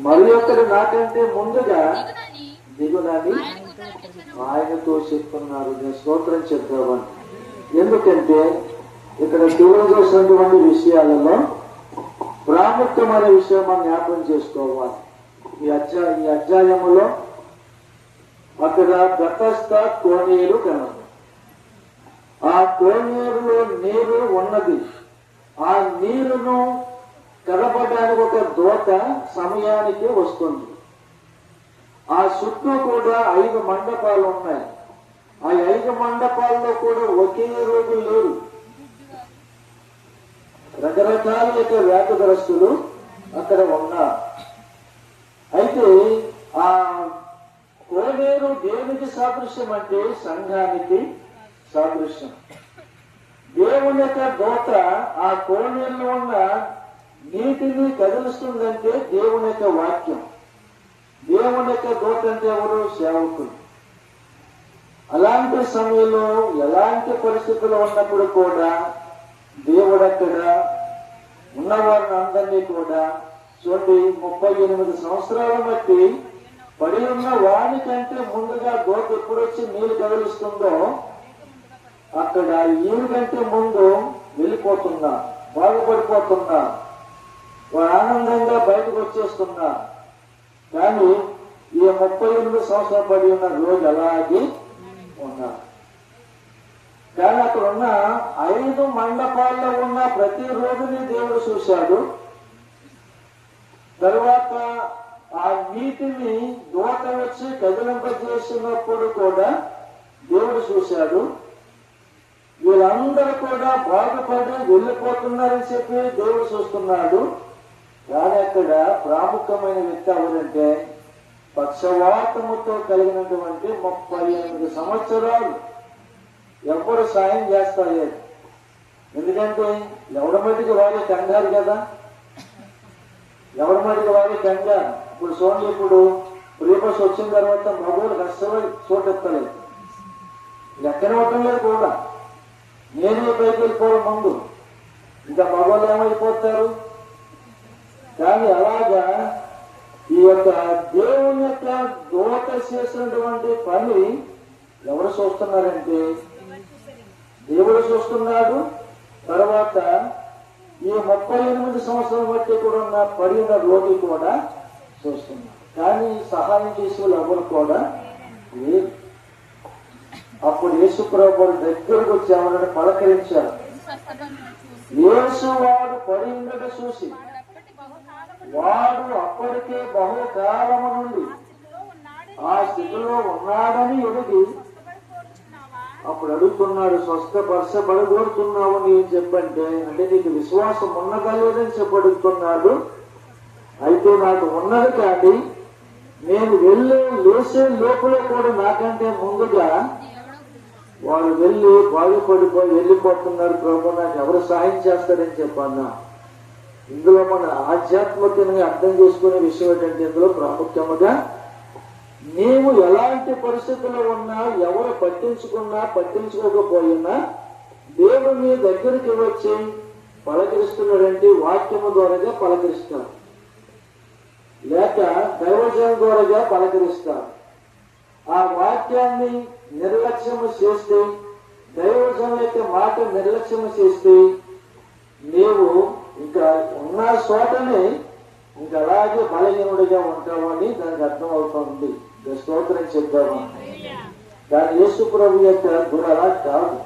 మరి ఒకరు నాకంటే ముందుగా దిగునని ఆయనతో చెప్తున్నారు. నేను స్తోత్రం చెప్తామని. ఎందుకంటే ఇక్కడ తెలియజేసినటువంటి విషయాలలో ప్రాముఖ్యమైన విషయం మనం జ్ఞాపకం చేసుకోవాలి. ఈ అధ్యాయములో అక్కడ తటస్థ కోనేరు కలదు. ఆ కోనేరులో నీరు ఉన్నది. ఆ నీరును కలపడానికి ఒక దోత సమయానికి వస్తుంది. ఆ చుట్టూ కూడా 5 మండపాలు ఉన్నాయి. ఆ 5 మండపాల్లో కూడా ఒకే రోగి లేరు. రకరకాల వ్యాధిగ్రస్తులు అక్కడ ఉన్నారు. అయితే ఆ కోనేరు దేనికి సాదృశ్యం అంటే సంఘానికి సాదృశ్యం. దేవుని యొక్క దోత ఆ కోనేరులో ఉన్న నీటిని కదిలిస్తుందంటే దేవుని యొక్క వాక్యం. దేవుని యొక్క దోత అంటే ఎవరు? సేవకులు. అలాంటి సమయంలో ఎలాంటి పరిస్థితులు ఉన్నప్పుడు కూడా దేవుడు అక్కడ ఉన్నవారిని అందరినీ కూడా చూడండి 38 సంవత్సరాల బట్టి పడి ఉన్న వానికంటే ముందుగా దోత ఎప్పుడు వచ్చి నీళ్లు కదిలిస్తుందో అక్కడ ఈయన కంటే ముందు వెళ్ళిపోతున్నా, బాగుపడిపోతున్నా, ఆనందంగా బయటకు వచ్చేస్తున్నా. కానీ ఈ 38 సంవత్సరాలు పడి ఉన్న రోజు అలాగే ఉన్నారు. కానీ అక్కడ ఉన్న 5 మండపాల్లో ఉన్న ప్రతి రోజుని దేవుడు చూశాడు. తరువాత ఆ నీటిని దూత వచ్చి కదిలింపజేసినప్పుడు కూడా దేవుడు చూశాడు. వీళ్ళందరూ కూడా బాగుపడి వెళ్ళిపోతున్నారని చెప్పి దేవుడు చూస్తున్నాడు. కానీ అక్కడ ప్రాముఖ్యమైన వ్యక్తి ఎవరంటే పక్షవాతముతో కలిగినటువంటి 38 సంవత్సరాలు ఎవరు సాయం చేస్తలేదు. ఎందుకంటే ఎవరి మటుకు వారే కంగారు కదా, ఎవరి మటుకు వారే కంగారు. ఇప్పుడు చూడండి, ఇప్పుడు ప్రీబస్ వచ్చిన తర్వాత మగవాళ్ళకి అస్సలు చోటెత్తలేదు, లెక్కన ఇవ్వటం లేదు కూడా. నేనే పైకి వెళ్ళిపోవడం ముందు ఇంకా మగవాళ్ళు ఏమైపోతారు. కానీ అలాగా ఈ యొక్క దేవుని యొక్క దూత చేసినటువంటి పని ఎవరు చూస్తున్నారంటే దేవుడు చూస్తున్నాడు. తర్వాత ఈ 38 సంవత్సరాల బట్టి కూడా ఉన్న పడిన రోగి కూడా చూస్తున్నాడు. కానీ సహాయం చేసే వాళ్ళు ఎవరు కూడా లేదు. అప్పుడు యేసు ప్రభువు దగ్గరకు వచ్చి ఎవరైనా పలకరించారు. యేసు వాడు పడి ఉండట చూసి వాడు అప్పటికే బహుకాలము నుండి ఆ స్థితిలో ఉన్నాడని ఎదిగి అప్పుడు అడుగుతున్నాడు, స్వస్థపరచబడగోరుతున్నావు నేను చెప్పంటే, అంటే నీకు విశ్వాసం ఉన్నదా లేదని చెప్పి అడుగుతున్నాడు. అయితే నాకు ఉన్నది కానీ నేను లేచే లోపల కూడా నాకంటే ముందుగా వాడు వెళ్ళి బాగుపడిపోయి వెళ్ళిపోతున్నారు. ప్రభు నాకు ఎవరు సహాయం చేస్తారని చెప్పన్నా. ఇందులో మన ఆధ్యాత్మికంగా అర్థం చేసుకునే విషయం ఏంటంటే, ఇందులో ప్రాముఖ్యముగా నీవు ఎలాంటి పరిస్థితుల్లో ఉన్నా, ఎవరు పట్టించుకోకపోయినా దేవుడు నీ దగ్గరికి వచ్చి పలకరిస్తున్నాడంటే వాక్యము ద్వారాగా పలకరిస్తాడు, లేక దైవజనం ద్వారాగా పలకరిస్తాడు. ఆ వాక్యాన్ని నిర్లక్ష్యము చేస్తే, దైవజనం యొక్క మాట నిర్లక్ష్యము చేస్తే నీవు ఇంకా ఉన్న చోటనే ఇంకా అలాగే బలహీనుడిగా ఉంటామని దానికి అర్థం అవుతుంది. స్తోత్రం చెప్తాము. కానీ యేసు ప్రభు యొక్క గుణ అలా కాదు.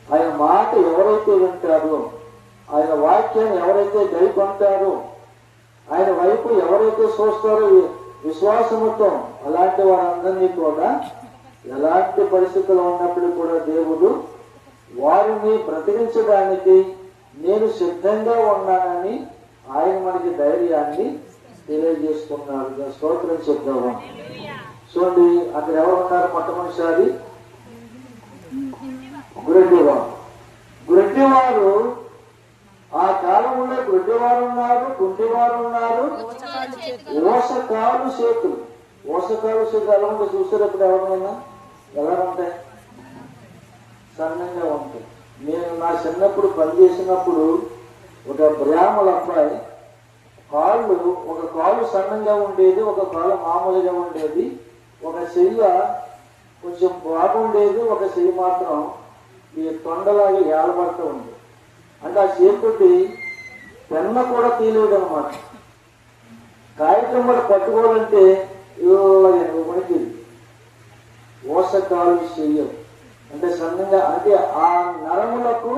ఆయన మాట ఎవరైతే వింటారో, ఆయన వాక్యాన్ని ఎవరైతే గైకొంటారో, ఆయన వైపు ఎవరైతే చూస్తారో విశ్వాసముతో, అలాంటి వారందరినీ కూడా ఎలాంటి పరిస్థితుల్లో ఉన్నప్పుడు కూడా దేవుడు వారిని బ్రతికించడానికి నేను సిద్ధంగా ఉన్నానని ఆయన మనకి ధైర్యాన్ని తెలియజేసుకున్నాడు. స్తోత్రం చెప్తాము. చూడండి, అక్కడ ఎవరు ఉన్నారు? మొట్టమొదటిసారి గుడ్డివారు. ఆ కాలంలో గుడ్డివారు ఉన్నారు, కుంటివారు ఉన్నారు, ఓసకాలు చేతులు. ఓసకాలు చేతులు ఎలా ఉంటాయి చూసారు? ఇప్పుడు ఎవరైనా ఎలా ఉంటాయి? సన్నంగా ఉంటాయి. నేను నా చిన్నప్పుడు పనిచేసినప్పుడు ఒక బ్రాహ్మణ అబ్బాయి కాళ్ళు, ఒక కాలు సన్నంగా ఉండేది, ఒక కాలు మామూలుగా ఉండేది, ఒక చెయ్య కొంచెం బాగుండేది, ఒక చెయ్యి మాత్రం ఈ తొండలాగా ఏలబడుతూ ఉంది. అంటే ఆ చేతుడి పెన్న కూడా తీయలేదు అనమాట. కాగితం కూడా పట్టుకోవాలంటే మనకి ఓసకాలు చెయ్యవు. అంటే సన్నంగా, అంటే ఆ నరములకు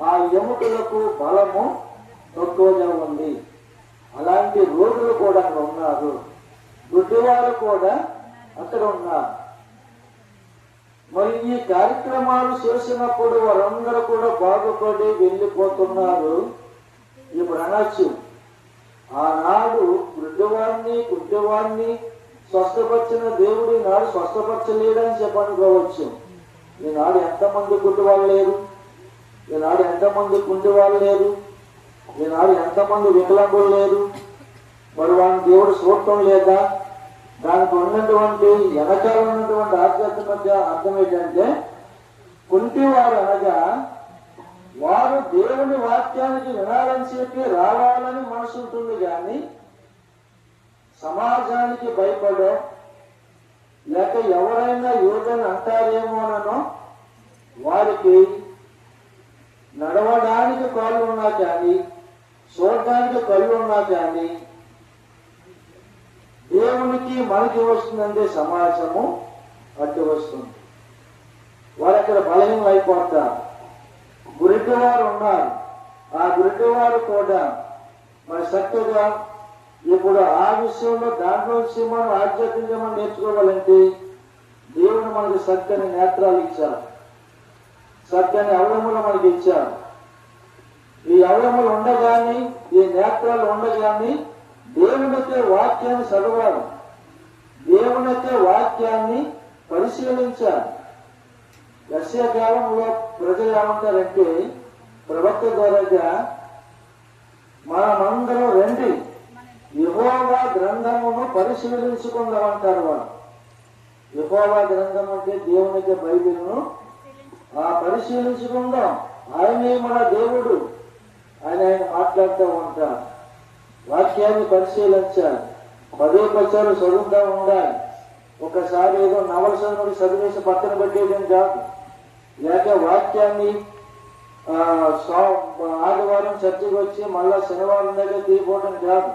ఆ ఎముకలకు బలము తక్కువగా ఉంది. అలాంటి రోగులు కూడా అక్కడ ఉన్నారు, గుడ్డివారు కూడా అక్కడ ఉన్నారు. మరి ఈ కార్యక్రమాలు చేసినప్పుడు వారందరూ కూడా బాగుపడి వెళ్ళిపోతున్నారు. ఇప్పుడు అనొచ్చు, ఆనాడు గుడ్డివారిని కుంటివారిని స్వస్థపరిచిన దేవుడు ఈనాడు స్వస్థపరచలేడని చెప్పనుకోవచ్చు. ఈనాడు ఎంతమంది గుడ్డివాళ్ళు లేరు, ఈనాడు ఎంతమంది కుంటివాళ్ళు లేరు, ఈనాడు ఎంతమంది వికలాంగులు లేరు. మరి వాడిని దేవుడు చూడటం లేదా? దానికి ఉన్నటువంటి వెనకాల ఉన్నటువంటి ఆధ్యాత్మిక అర్థం ఏంటంటే, కుంటివారు అనగా వారు దేవుని వాక్యానికి వినాలని చెప్పి రావాలని మనసు ఉంటుంది, కానీ సమాజానికి భయపడో, లేక ఎవరైనా ఏదైనా అంటారేమోనో వారికి నడవడానికి కాళ్ళు ఉన్నా కానీ, చూడడానికి కళ్ళు ఉన్నా కానీ దేవునికి మనకి వస్తుందంటే సమాజము అడ్డు వస్తుంది. వారు అక్కడ బలహీనం అయిపోతారు. గురిటివారు ఉన్నారు. ఆ గురిటివారు కూడా మరి చక్కగా ఇప్పుడు ఆ విషయంలో దాంట్లో నుంచి మనం ఆధ్యాత్మికంగా మనం నేర్చుకోవాలంటే దేవుడు మనకి చక్కని నేత్రాలు ఇచ్చారు, చక్కని అవయములు మనకి ఇచ్చారు. ఈ అవయములు ఉండగాని, ఈ నేత్రాలు ఉండగాని దేవునికే వాక్యాన్ని చదవాలి, దేవునికే వాక్యాన్ని పరిశీలించాలి. యెషయా కాలంలో ప్రజలు ఏమంటారంటే ప్రవక్త ద్వారాగా మనమందరం రండి యెహోవా గ్రంథమును పరిశీలించుకుందామంటారు. వాళ్ళు యెహోవా గ్రంథం అంటే దేవునికి బైబిల్ను పరిశీలించుకుందాం. ఆయనే మన దేవుడు, ఆయన మాట్లాడుతూ ఉంటారు. వాక్యాన్ని పరిశీలించాలి, 10 పద్యాలు చదువుతూ ఉండాలి. ఒకసారి ఏదో నవల చదివేసి పక్కన పెట్టేయడం కాదు, లేక వాక్యాన్ని ఆదివారం చర్చకు వచ్చి మళ్ళా శనివారం దగ్గర తీయపోవడం కాదు.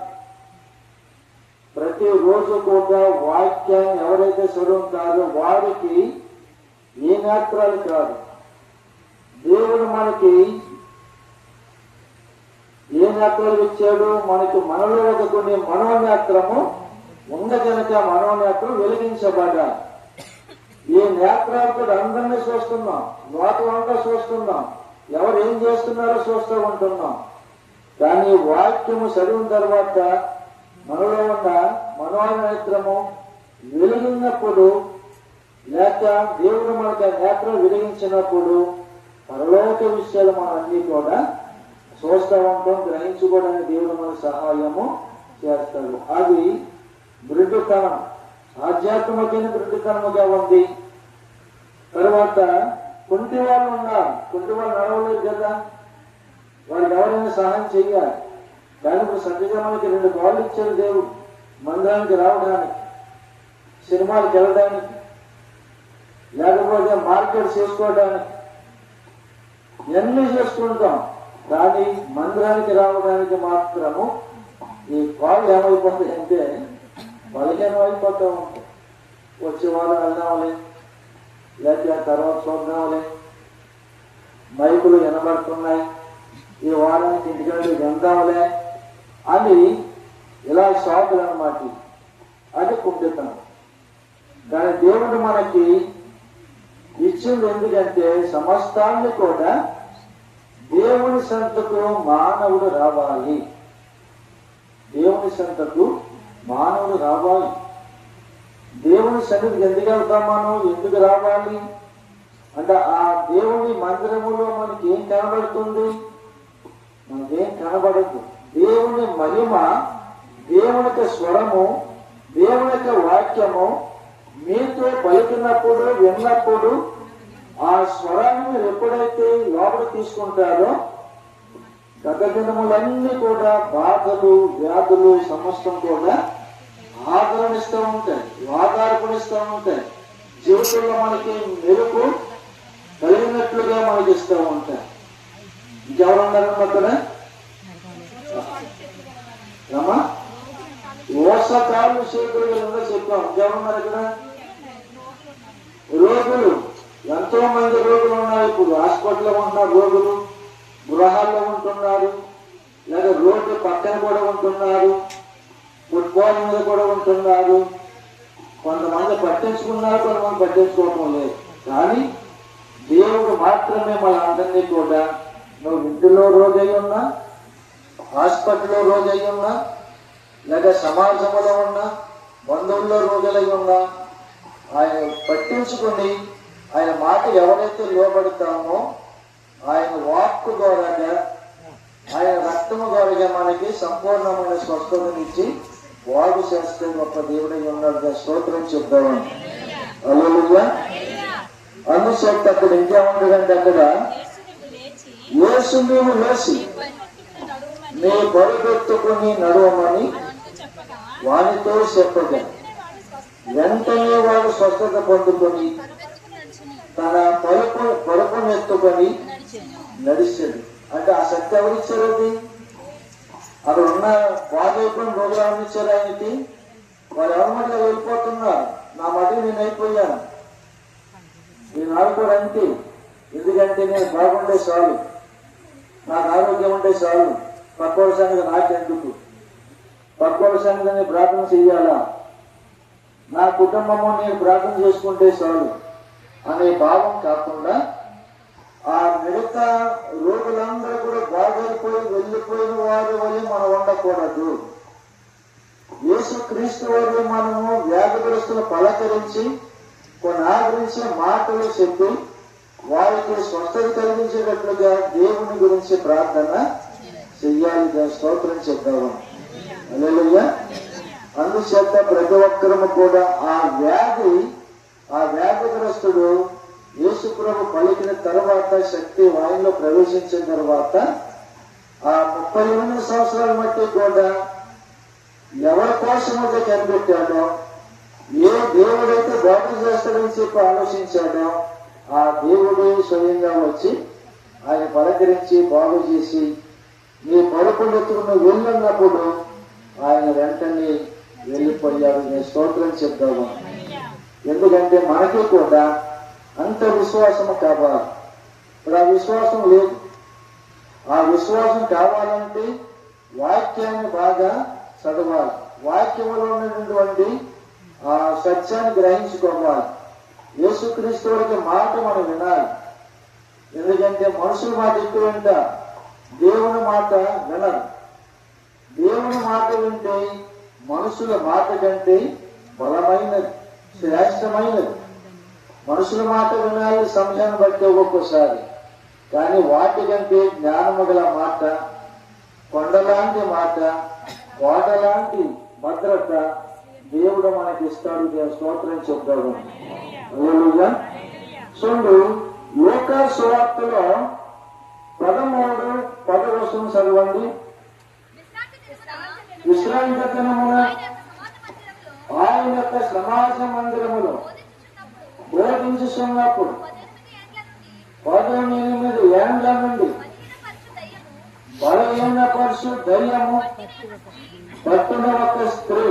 ప్రతి రోజు కూడా వాక్యాన్ని ఎవరైతే చదువుతారో వారికి ఏ నేత్రాలు కాదు, దేవుడు మనకి ఏ నేత్రాలు ఇచ్చాడు, మనకి మనలో ఒక కొన్ని మనోనేత్రము ఉంది కనుక మనోనేత్రం వెలిగించబడ్డాలి. ఈ నేత్రాలతో అందరినీ చూస్తున్నాం, లోకమంతా చూస్తున్నాం, ఎవరు ఏం చేస్తున్నారో చూస్తూ ఉంటున్నాం. కానీ వాక్యము చదివిన తర్వాత మనలో ఉన్న మనోనేత్రము వెలిగినప్పుడు, లేక దేవుడు మనకి ఆ నేత్రం వెలిగించినప్పుడు పరలోక విషయాలు మనం అన్ని కూడా చూస్తూ ఉంటాం, గ్రహించుకోవడానికి దేవుడు మనకు సహాయము చేస్తాడు. అది మృదుతనం, ఆధ్యాత్మికమైన మృదుతనముగా ఉంది. తర్వాత కుంటి వాళ్ళు ఉన్నారు, కుంటి వాళ్ళు నడవలేదు కదా, వాళ్ళకి ఎవరైనా సహాయం చెయ్యాలి. కానీ ఇప్పుడు సత్యంగా మనకి 2 కాళ్ళు ఇచ్చాడు దేవుడు, మందిరానికి రావడానికి, సినిమాలకు వెళ్ళడానికి, లేకపోతే మార్కెట్ చేసుకోవడానికి, ఎన్ని చేసుకుంటాం. కానీ మందిరానికి రావడానికి మాత్రము ఈ కాళ్ళు ఏమైపోతాయి అంటే బలహీనం అయిపోతూ ఉంటాయి. వచ్చే వారం వెళ్దాంలే, లేకపోతే ఆ తర్వాత చూద్దాంలే, మైకులు వినబడుతున్నాయి, ఈ వారానికి ఇంటికంటే వెళ్దాంలే అని ఇలా షాపులు అన్నమాట. అది కుంటితనం. కానీ దేవుడు మనకి ఇచ్చింది ఎందుకంటే సమస్తాన్ని కూడా దేవుని సంతకు మానవుడు రావాలి, దేవుని సంతకు మానవుడు రావాలి. దేవుని సన్నిధికి ఎందుకు వెళ్తాం మనం, ఎందుకు రావాలి అంటే ఆ దేవుని మందిరములో మనకి ఏం కనబడుతుంది, మనకేం కనబడదు. దేవుని మహిమ, దేవునికి స్వరము, దేవునికి వాక్యము మీతో పలికినప్పుడు, విన్నప్పుడు ఆ స్వరాన్ని మీరు ఎప్పుడైతే లోపల తీసుకుంటారో గత దినములన్నీ కూడా బాధలు, వ్యాధులు సమస్తం కూడా ఆదరణిస్తూ ఉంటాయి, ఆధారపడిస్తూ ఉంటాయి. జీవితంలో మనకి మెరుపు కలిగినట్లుగా మనకి ఇస్తూ ఉంటాయి. ఇంకెవరున్నారమ్మా అక్కడ? రమా ఓసకాలు చేతులు చెప్పాం. ఇంకెవరున్నారు ఇక్కడ? రోగులు, ఎంతో మంది రోగులు ఉన్నారు. ఇప్పుడు హాస్పిటల్లో ఉంటున్నారు రోగులు, గృహాల్లో ఉంటున్నారు, లేదా రోడ్డు పక్కన కూడా ఉంటున్నారు, ఫుట్బాల్ మీద కూడా ఉంటున్నారు. కొంతమంది పట్టించుకున్నారు, కొంతమంది పట్టించుకోవటం లేదు. కానీ దేవుడు మాత్రమే మనందరినీ కూడా, నువ్వు ఇంటిలో రోజై ఉన్నా, హాస్పిటల్లో రోజై ఉన్నా, లేదా సమాజంలో ఉన్నా, బంధువుల్లో రోజులై ఉన్నా, ఆయన పట్టించుకుని ఆయన మాట ఎవరైతే లోబడతామో ఆయన వాక్కు ద్వారాగా, ఆయన రక్తము ద్వారాగా మనకి సంపూర్ణమైన స్వస్థతనిచ్చి వాడు చేస్తే గొప్ప దేవుడై ఉన్నాడుగా స్తోత్రం చెప్తామని. హల్లెలూయా. అందుచేత అక్కడ ఇంకేముంటుందంటే అక్కడ యేసు నీవు లేచి నీ బరువెత్తుకుని నడవమని వానితో చెప్పగా వెంటనే వాడు స్వస్థత పొందుకొని తన పరుపును ఎత్తుకొని నడిచాడు. అంటే ఆ శక్తి ఎవరిచ్చారు? అది అక్కడ ఉన్న బాగైపోయిన రోగులు ఎవరిచ్చారు? ఆయనకి వారు ఎవరి వెళ్ళిపోతున్నారు, నా మధ్య నేను అయిపోయాను, నేను ఆడుకోవడానికి. ఎందుకంటే నేను బాగుండే చాలు, నాకు ఆరోగ్యం ఉంటే చాలు, పక్కోళ్ళ సంగతి నాకెందుకు, పక్కోళ్ళ సంగతి నేను ప్రార్థన చెయ్యాలా, నా కుటుంబము నేను ప్రార్థన చేసుకుంటే చాలు అనే భావం కాకుండా ఆ మిగతా రోగులందరూ కూడా బాగైపోయి వెళ్ళిపోయిన వారి వల్ల మనం ఉండకూడదు. యేసుక్రీస్తు వారు మనము వ్యాధిగ్రస్తులు పలకరించి కొన్ని ఆదరించిన మాటలు చెప్పి వారికి స్వస్థత కలిగించేటట్లుగా దేవుని గురించి ప్రార్థన చెయ్యాలి. స్తోత్రం చెప్తాము. హల్లెలూయా. అందుచేత ప్రతి ఒక్కరము కూడా ఆ వ్యాధిగ్రస్తుడు యేసు ప్రభు పలికిన తర్వాత శక్తి వాయులో ప్రవేశించిన తర్వాత ఆ 38 సంవత్సరాల మట్టి కూడా ఎవరి కోసమైతే కనిపెట్టాడో, ఏ దేవుడైతే బాగు చేస్తాడని చెప్పి ఆలోచించాడో ఆ దేవుడే స్వయంగా వచ్చి ఆయన పలకరించి బాగు చేసి నీ పడుకున్నప్పుడు నువ్వు వెళ్ళినప్పుడు ఆయన వెంటనే వెళ్ళిపోయాడు. నేను స్తోత్రం చెప్తాము. ఎందుకంటే మనకి కూడా అంత విశ్వాసము కావాలి. ఇప్పుడు ఆ విశ్వాసం లేదు. ఆ విశ్వాసం కావాలంటే వాక్యాన్ని బాగా చదవాలి, వాక్యంలో ఉన్నటువంటి ఆ సత్యాన్ని గ్రహించుకోవాలి. యేసుక్రీస్తు వారికి మాట మనం వినాలి. ఎందుకంటే మనుషుల మాట ఎక్కువ వింటారు, దేవుని మాట వినరు. దేవుని మాట వింటే మనుషుల మాట కంటే బలమైనది, శ్రేష్టమైనది. మనుషుల మాట వినాలి సమయాన్ని బట్టి ఒక్కొక్కసారి, కానీ వాటికంటే జ్ఞానము గల మాట, కొండలాంటి మాట, కోటలాంటి భద్రత దేవుడు మనకి ఇస్తాడు. దేవుని స్తోత్రం చెప్తాడు. హల్లెలూయా. చూడు, లూకా సువార్తలో 13:10 చదవండి. విశ్రాంతి దినమున ఆయన యొక్క సమాజ మందిరములో బోధించుతున్నప్పుడు 18 ఏండ్ల నుండి బలహీనపరచు దయ్యము పట్టున ఒక స్త్రీ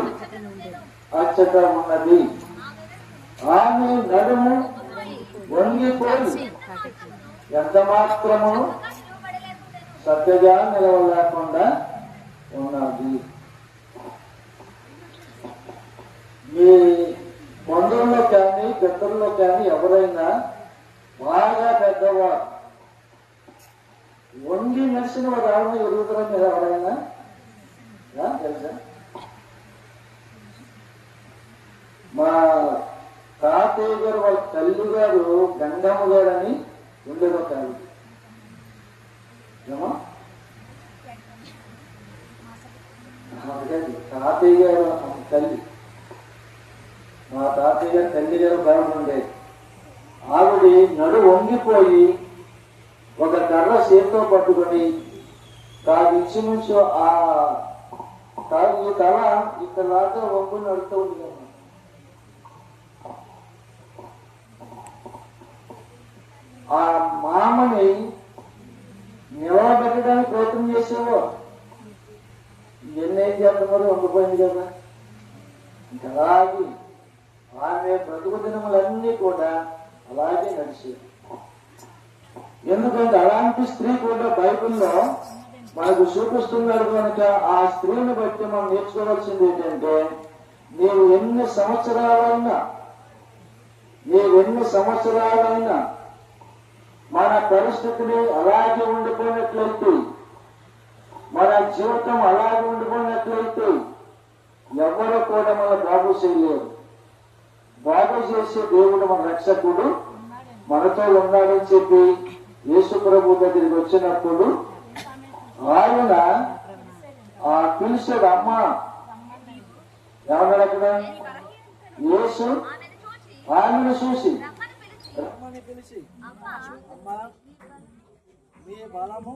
అచ్చట ఉన్నది. ఆమె నడుము వంగిపోయి ఎంత మాత్రము చక్కగా నిలవలేకుండా ఉన్నది. మీ బంధువుల్లో కానీ పెద్దల్లో కానీ ఎవరైనా బాగా పెద్దవారు వంగి నడిచిన వారు ఎవరైనా ఎరుగుతారా? మీరు ఎవరైనా తెలుసా? మా తాతయ్య గారు వాళ్ళ తల్లి గారు గంగమ్మ గారు అని ఉండేదో కాదు ఏమో, తాతయ్య గారు తల్లి, మా తాతయ్య గారు తల్లి గారు బాగుండేది. ఆవిడ నడు వంగిపోయి ఒక కర్ర చేతితో పట్టుకొని ఇంచుమించు ఆ ఈ తల ఇక్కడ దాకా వంగు నడుతూ ఉంది కదా. ఆ మామని నిలబెట్టడానికి ప్రయత్నం చేసేవో ఎన్నేం చేస్తున్నారు, వంగిపోయింది కదా. ఇంకా అలాగే ఆమె బ్రతుకు దినములన్నీ కూడా అలాగే నడిచేది. ఎందుకంటే అలాంటి స్త్రీ కూడా బైబిల్లో మనకు చూపిస్తున్నాడు కనుక ఆ స్త్రీని బట్టి మనం నేర్చుకోవాల్సింది ఏంటంటే, నీవు ఎన్ని సంవత్సరాలైనా మన పరిస్థితిని అలాగే ఉండిపోయినట్లయితే, మన జీవితం అలాగే ఉండిపోయినట్లయితే ఎవరు కూడా మన బాగు చేయలేరు. బాగు చేసే దేవుడు మన రక్షకుడు మనతో ఉన్నాడని చెప్పి యేసు ప్రభు దగ్గరికి వచ్చినప్పుడు ఆయన పిలిచాడు. అమ్మ ఏమన్నాడు అక్కడ? యేసు ఆమెను చూసి రమ్మని పిలిచి, అమ్మా మీ బలము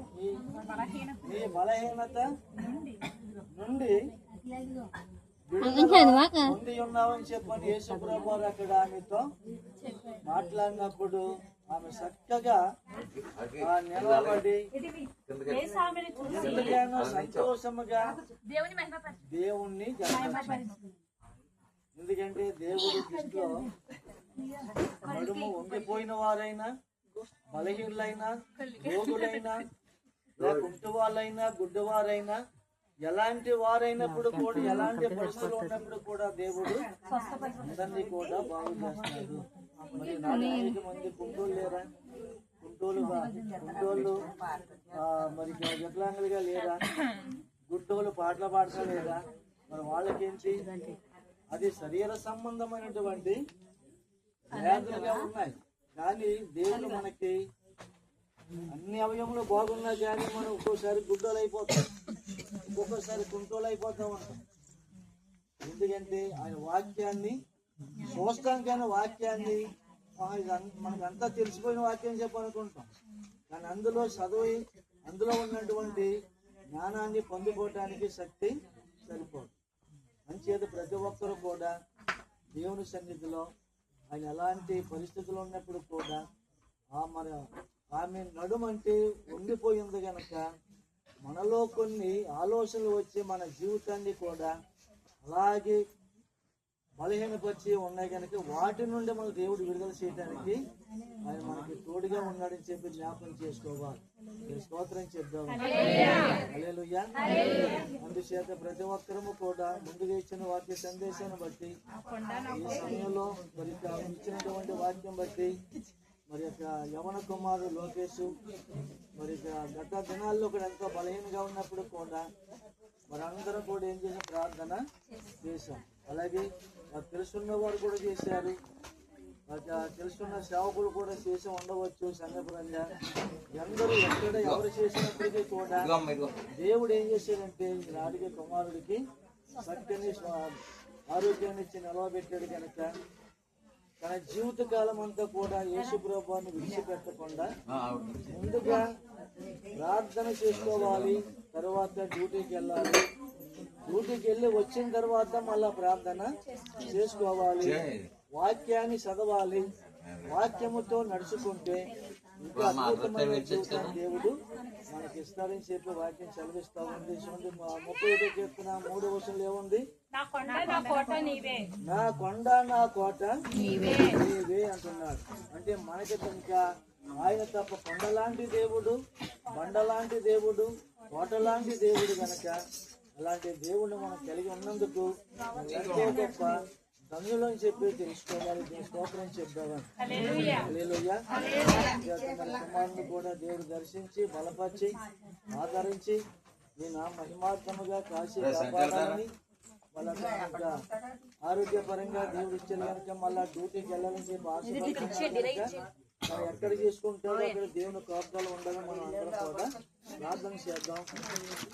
మీ బలహీనత నుండి ఉండి ఉన్నామని చెప్పని యేసు ప్రభు అక్కడ ఆమెతో మాట్లాడినప్పుడు ఆమె చక్కగా నిలబడి ఎంతగానో సంతోషముగా దేవుణ్ణి ఎందుకంటే దేవుడి దృష్టిలో నడుము వంగిపోయిన వారైనా, బలహీనులైనా, రోగులైనా, కుంటి వాళ్ళైనా, గుడ్డివారైనా, ఎలాంటి వారైనప్పుడు కూడా, ఎలాంటి పరిస్థితులు ఉన్నప్పుడు కూడా దేవుడు అందరినీ కూడా బాగు చేస్తాడు. మరి 4 మంది కుంటోళ్ళు లేరా? కుంటోళ్ళు మరి వికలాంగులుగా లేరా? గుట్టోళ్ళు పాటలు పాడతా లేదా? మరి వాళ్ళకేంటి? అది శరీర సంబంధమైనటువంటి వ్యాధులుగా ఉన్నాయి. కానీ దేవుడు మనకి అన్ని అవయములు బాగున్నా కానీ మనం ఒక్కోసారి గుడ్డోలు అయిపోతాం, ఒక్కొక్కసారి కుంటోలు అయిపోతా ఉంటాం. ఎందుకంటే ఆయన వాక్యాన్ని చూస్తాం, కానీ వాక్యాన్ని మనకంతా తెలిసిపోయిన వాక్యం చెప్పనుకుంటాం. కానీ అందులో చదివి అందులో ఉన్నటువంటి జ్ఞానాన్ని పొందుకోవటానికి శక్తి సరిపోదు. అంచేత ప్రతి ఒక్కరు కూడా దేవుని సన్నిధిలో ఆయన ఎలాంటి పరిస్థితులు ఉన్నప్పుడు కూడా మరి ఆమె నడుమంటే ఉండిపోయింది కనుక మనలో కొన్ని ఆలోచనలు వచ్చి మన జీవితాన్ని కూడా అలాగే బలహీనపరిచి ఉన్నాయి కనుక వాటి నుండి మన దేవుడు విడుదల చేయడానికి ఆయన మనకి తోడుగా ఉన్నాడని చెప్పి జ్ఞాపకం చేసుకోవాలి. స్తోత్రం చెప్దాం. హల్లెలూయా. అందుచేత ప్రతి ఒక్కరము కూడా ముందుగా ఇచ్చిన వాక్య సందేశాన్ని బట్టి, ఈ సమయంలో మరి ఇచ్చినటువంటి వాక్యం బట్టి, మరి యొక్క యవన కుమారుడు లోకేష్ మరి గత దినాల్లో కూడా ఎంతో బలహీనంగా ఉన్నప్పుడు కూడా మరి అందరం కూడా ఏం చేసాం? ప్రార్థన చేశాం. అలాగే తెలుసున్న వారు కూడా చేశారు, తెలుసున్న సేవకులు కూడా చేసి ఉండవచ్చు. సంఘపరంగా అందరూ ఎక్కడ ఎవరు చేసినప్పటికీ కూడా దేవుడు ఏం చేశాడంటే నాటికి కుమారుడికి చక్కని ఆరోగ్యాన్ని ఇచ్చి నిలవబెట్టాడు కనుక తన జీవిత కాలం అంతా కూడా యేసు ప్రభువుని విడిచిపెట్టకుండా ముందుగా ప్రార్థన చేసుకోవాలి, తర్వాత డ్యూటీకి వెళ్ళాలి, డ్యూటీకి వెళ్ళి వచ్చిన తర్వాత మళ్ళా ప్రార్థన చేసుకోవాలి, వాక్యాన్ని చదవాలి, వాక్యముతో నడుచుకుంటే ఇంకా అద్భుతమైన జీవితాన్ని దేవుడు మనకి ఇస్తాడని చెప్పి వాక్యం చదివిస్తా ఉంది. 31 కీర్తన 3వ వచనంలో ఏముంది? నా కొండ నా కోట నీవే నీవే అంటున్నాడు. అంటే మనకి ఇంకా ఆయన తప్ప కొండలాంటి దేవుడు, బండలాంటి దేవుడు, కోట లాంటి దేవుడు కనుక అలాంటి దేవుడిని మనం కలిగి ఉన్నందుకు ఎంతో గొప్ప ధన్యులని చెప్పి తెలుసుకోవాలి. స్తోత్రం చెప్తామని. హల్లెలూయా. కుమారుని కూడా దేవుడు దర్శించి బలపరిచి ఆదరించి ఈయన మహిమాత్మగా కాశీ కాపాడాలని, మళ్ళా ఆరోగ్యపరంగా దేవుడు ఇచ్చిన కనుక మళ్ళా డ్యూటీకి వెళ్ళాలని చెప్పి ఆశపడుతున్నాం. మనం ఎక్కడ చేసుకుంటారో అక్కడ దేవుని కాపుదలు ఉండాలని మనం అందరం కూడా ప్రార్థన చేద్దాం.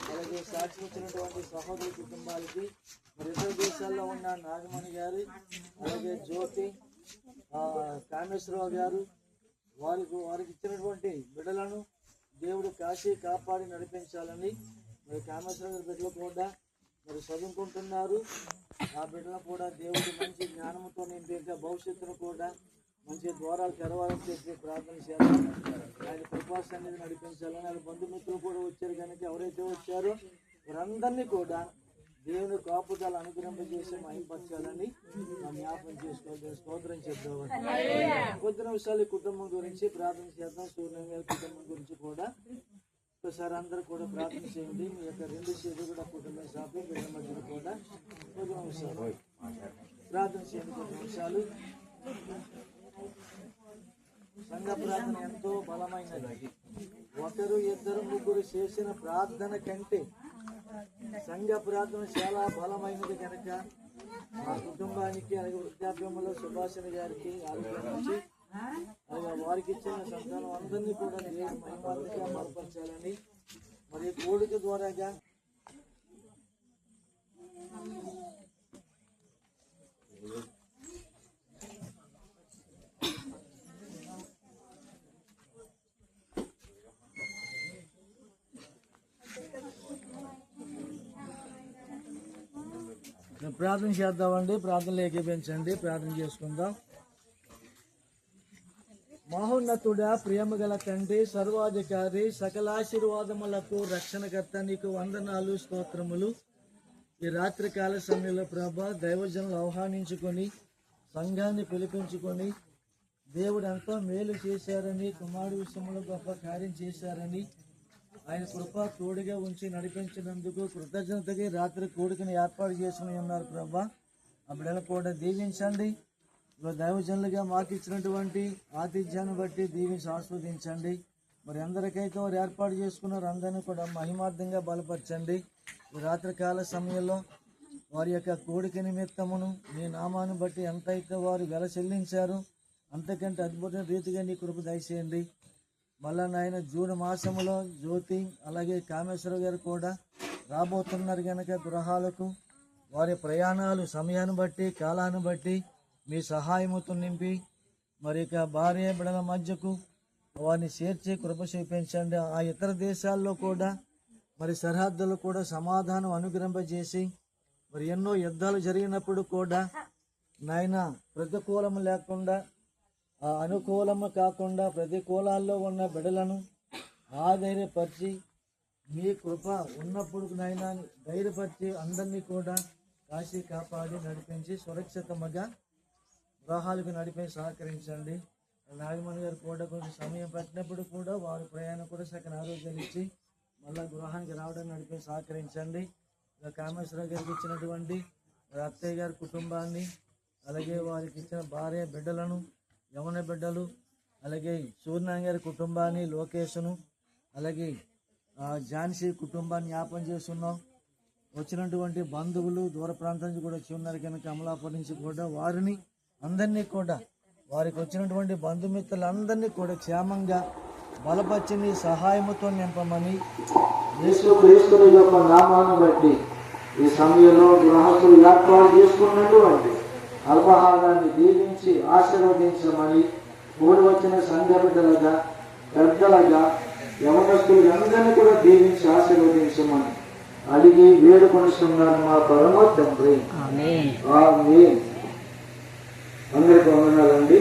అలాగే సాక్షి వచ్చినటువంటి సహోదరి కుటుంబాలకి, మరి ఇతర దేశాల్లో ఉన్న నాగమణి గారు, అలాగే జ్యోతి, కామేశ్వరరావు గారు, వారికి ఇచ్చినటువంటి బిడ్డలను దేవుడు కాశీ కాపాడి నడిపించాలని, మరి కామేశ్వరరావు గారి బిడ్డలు కూడా మరి చదువుకుంటున్నారు. ఆ బిడ్డలను కూడా దేవుడు మంచి జ్ఞానంతో నింపి భవిష్యత్తును కూడా మంచి ద్వారాలు తెరవాలని చెప్పి ప్రార్థన చేయాలి. ఆయన కృపా సన్నిధిని నడిపించాలని, ఆయన బంధుమిత్రులు కూడా వచ్చారు కనుక ఎవరైతే వచ్చారో వారందరినీ కూడా దేవుని కాపుదల అనుగ్రహింపజేసి మహింపరచాలని జ్ఞాపకం చేసుకోవాలి. స్తోత్రం చెప్తామని. కొద్ది నిమిషాలు ఈ కుటుంబం గురించి ప్రార్థన చేద్దాం. సూర్యం గారి కుటుంబం గురించి కూడా ఒకసారి అందరూ కూడా ప్రార్థన చేయండి. మీ యొక్క 2 చేతులు కూడా కుటుంబం సాపి బిడ్డ మధ్యలో కూడా కొద్ది నిమిషాలు ప్రార్థన చేయండి. కొద్ది నిమిషాలు. సంఘ ప్రార్థన ఎంతో బలమైనది. 1, 2, 3 చేసిన ప్రార్థన కంటే సంఘ ప్రార్థన చాలా బలమైనది కనుక మా కుటుంబానికి, అలాగే వృద్ధాప్యంలో సుభాషణ గారికి ఆరోగ్యం నుంచి అలాగే వారికి ఇచ్చిన సంతానం అందరినీ కూడా దేవుడు మహిమాత్మగా బలపరచాలని, మరి కోడిక ద్వారాగా ప్రార్థన చేద్దామండి. ప్రార్థనలు ఏకీపించండి. ప్రార్థన చేసుకుందాం. మహోన్నతుడా, ప్రేమ గల తండ్రి, సర్వాధికారి, సకలాశీర్వాదములకు రక్షణకర్త, నీకు వందనాలు, స్తోత్రములు. ఈ రాత్రి కాల సమయంలో ప్రభా దైవజనులు ఆహ్వానించుకొని సంఘాన్ని పిలిపించుకొని దేవుడు ఎంతో మేలు చేశారని, కుమారుడు విషయంలో గొప్ప కార్యం చేశారని, ఆయన కృప తోడుగా ఉంచి నడిపించినందుకు కృతజ్ఞతగా రాత్రి కోడికని ఏర్పాటు చేసుకుని ఉన్నారు ప్రభా. ఆ బిడ్డలు కూడా దీవించండి. దైవజనులుగా మాకు ఇచ్చినటువంటి ఆతిథ్యాన్ని బట్టి దీవించి ఆస్వాదించండి. మరి అందరికైతే వారు ఏర్పాటు చేసుకున్నారు అందరినీ కూడా మహిమార్థంగా బలపరచండి. ఈ రాత్రికాల సమయంలో వారి యొక్క కోడిక నిమిత్తమును మీ నామాన్ని బట్టి ఎంతైతే వారు వెల చెల్లించారు అంతకంటే అద్భుత రీతిగా నీ కృప దయచేయండి. మళ్ళా నాయన జూన్ మాసంలో జ్యోతి అలాగే కామేశ్వర గారు కూడా రాబోతున్నారు కనుక గృహాలకు వారి ప్రయాణాలు సమయాన్ని బట్టి కాలాన్ని బట్టి మీ సహాయముతో నింపి మరి ఇక భార్య బిడ్డల మధ్యకు వారిని చేర్చి కృప చూపించండి. ఆ ఇతర దేశాల్లో కూడా మరి సరిహద్దులు కూడా సమాధానం అనుగ్రహింపజేసి మరి ఎన్నో యుద్ధాలు జరిగినప్పుడు కూడా నాయన ప్రతికూలము లేకుండా అనుకూలము కాకుండా ప్రతికూలాల్లో ఉన్న బిడ్డలను ఆధైర్యపరిచి మీ కృప ఉన్నప్పుడు నాయన ధైర్యపరిచి అందరినీ కూడా కాశీ కాపాడి నడిపించి సురక్షితంగా గృహాలకు నడిపి సహకరించండి. నాగమణి గారు కూడా కొంచెం సమయం పట్టినప్పుడు కూడా వారి ప్రయాణం కూడా సగం ఆరోగ్యాలు ఇచ్చి మళ్ళీ గృహానికి రావడానికి నడిపి సహకరించండి. కామేశ్వరరావు గారికి ఇచ్చినటువంటి అత్తయ్య గారి కుటుంబాన్ని అలాగే వారికి ఇచ్చిన భార్య బిడ్డలను యవన బిడ్డలు అలాగే సూర్యనారాయణ గారి కుటుంబాన్ని లోకేష్ను అలాగే ఝాన్సీ కుటుంబాన్ని జ్ఞాపం చేస్తున్నాం. వచ్చినటువంటి బంధువులు దూర ప్రాంతం నుంచి కూడా వచ్చి ఉన్నారు కనుక అమలాపురం నుంచి కూడా వారిని అందరినీ కూడా వారికి వచ్చినటువంటి బంధుమిత్రులందరినీ కూడా క్షేమంగా బలపరిచి సహాయముతో నింపమని యేసుక్రీస్తుని యొక్క నామాన్ని బట్టి ఈ సమయంలో గృహస్థులు ఏర్పాటు చేసుకున్నటువంటి అల్పాహారాన్ని దీవించి ఆశీర్వదించమని మూడు వచ్చిన సంఘ బిడ్డలుగా పెద్దలుగా యవనస్తులు అందరినీ కూడా దీవించి ఆశీర్వదించమని అడిగి వేడుకొనిస్తున్నారు మా పరమ తండ్రి. ఆమేన్. అందరికీ వందనాలండి.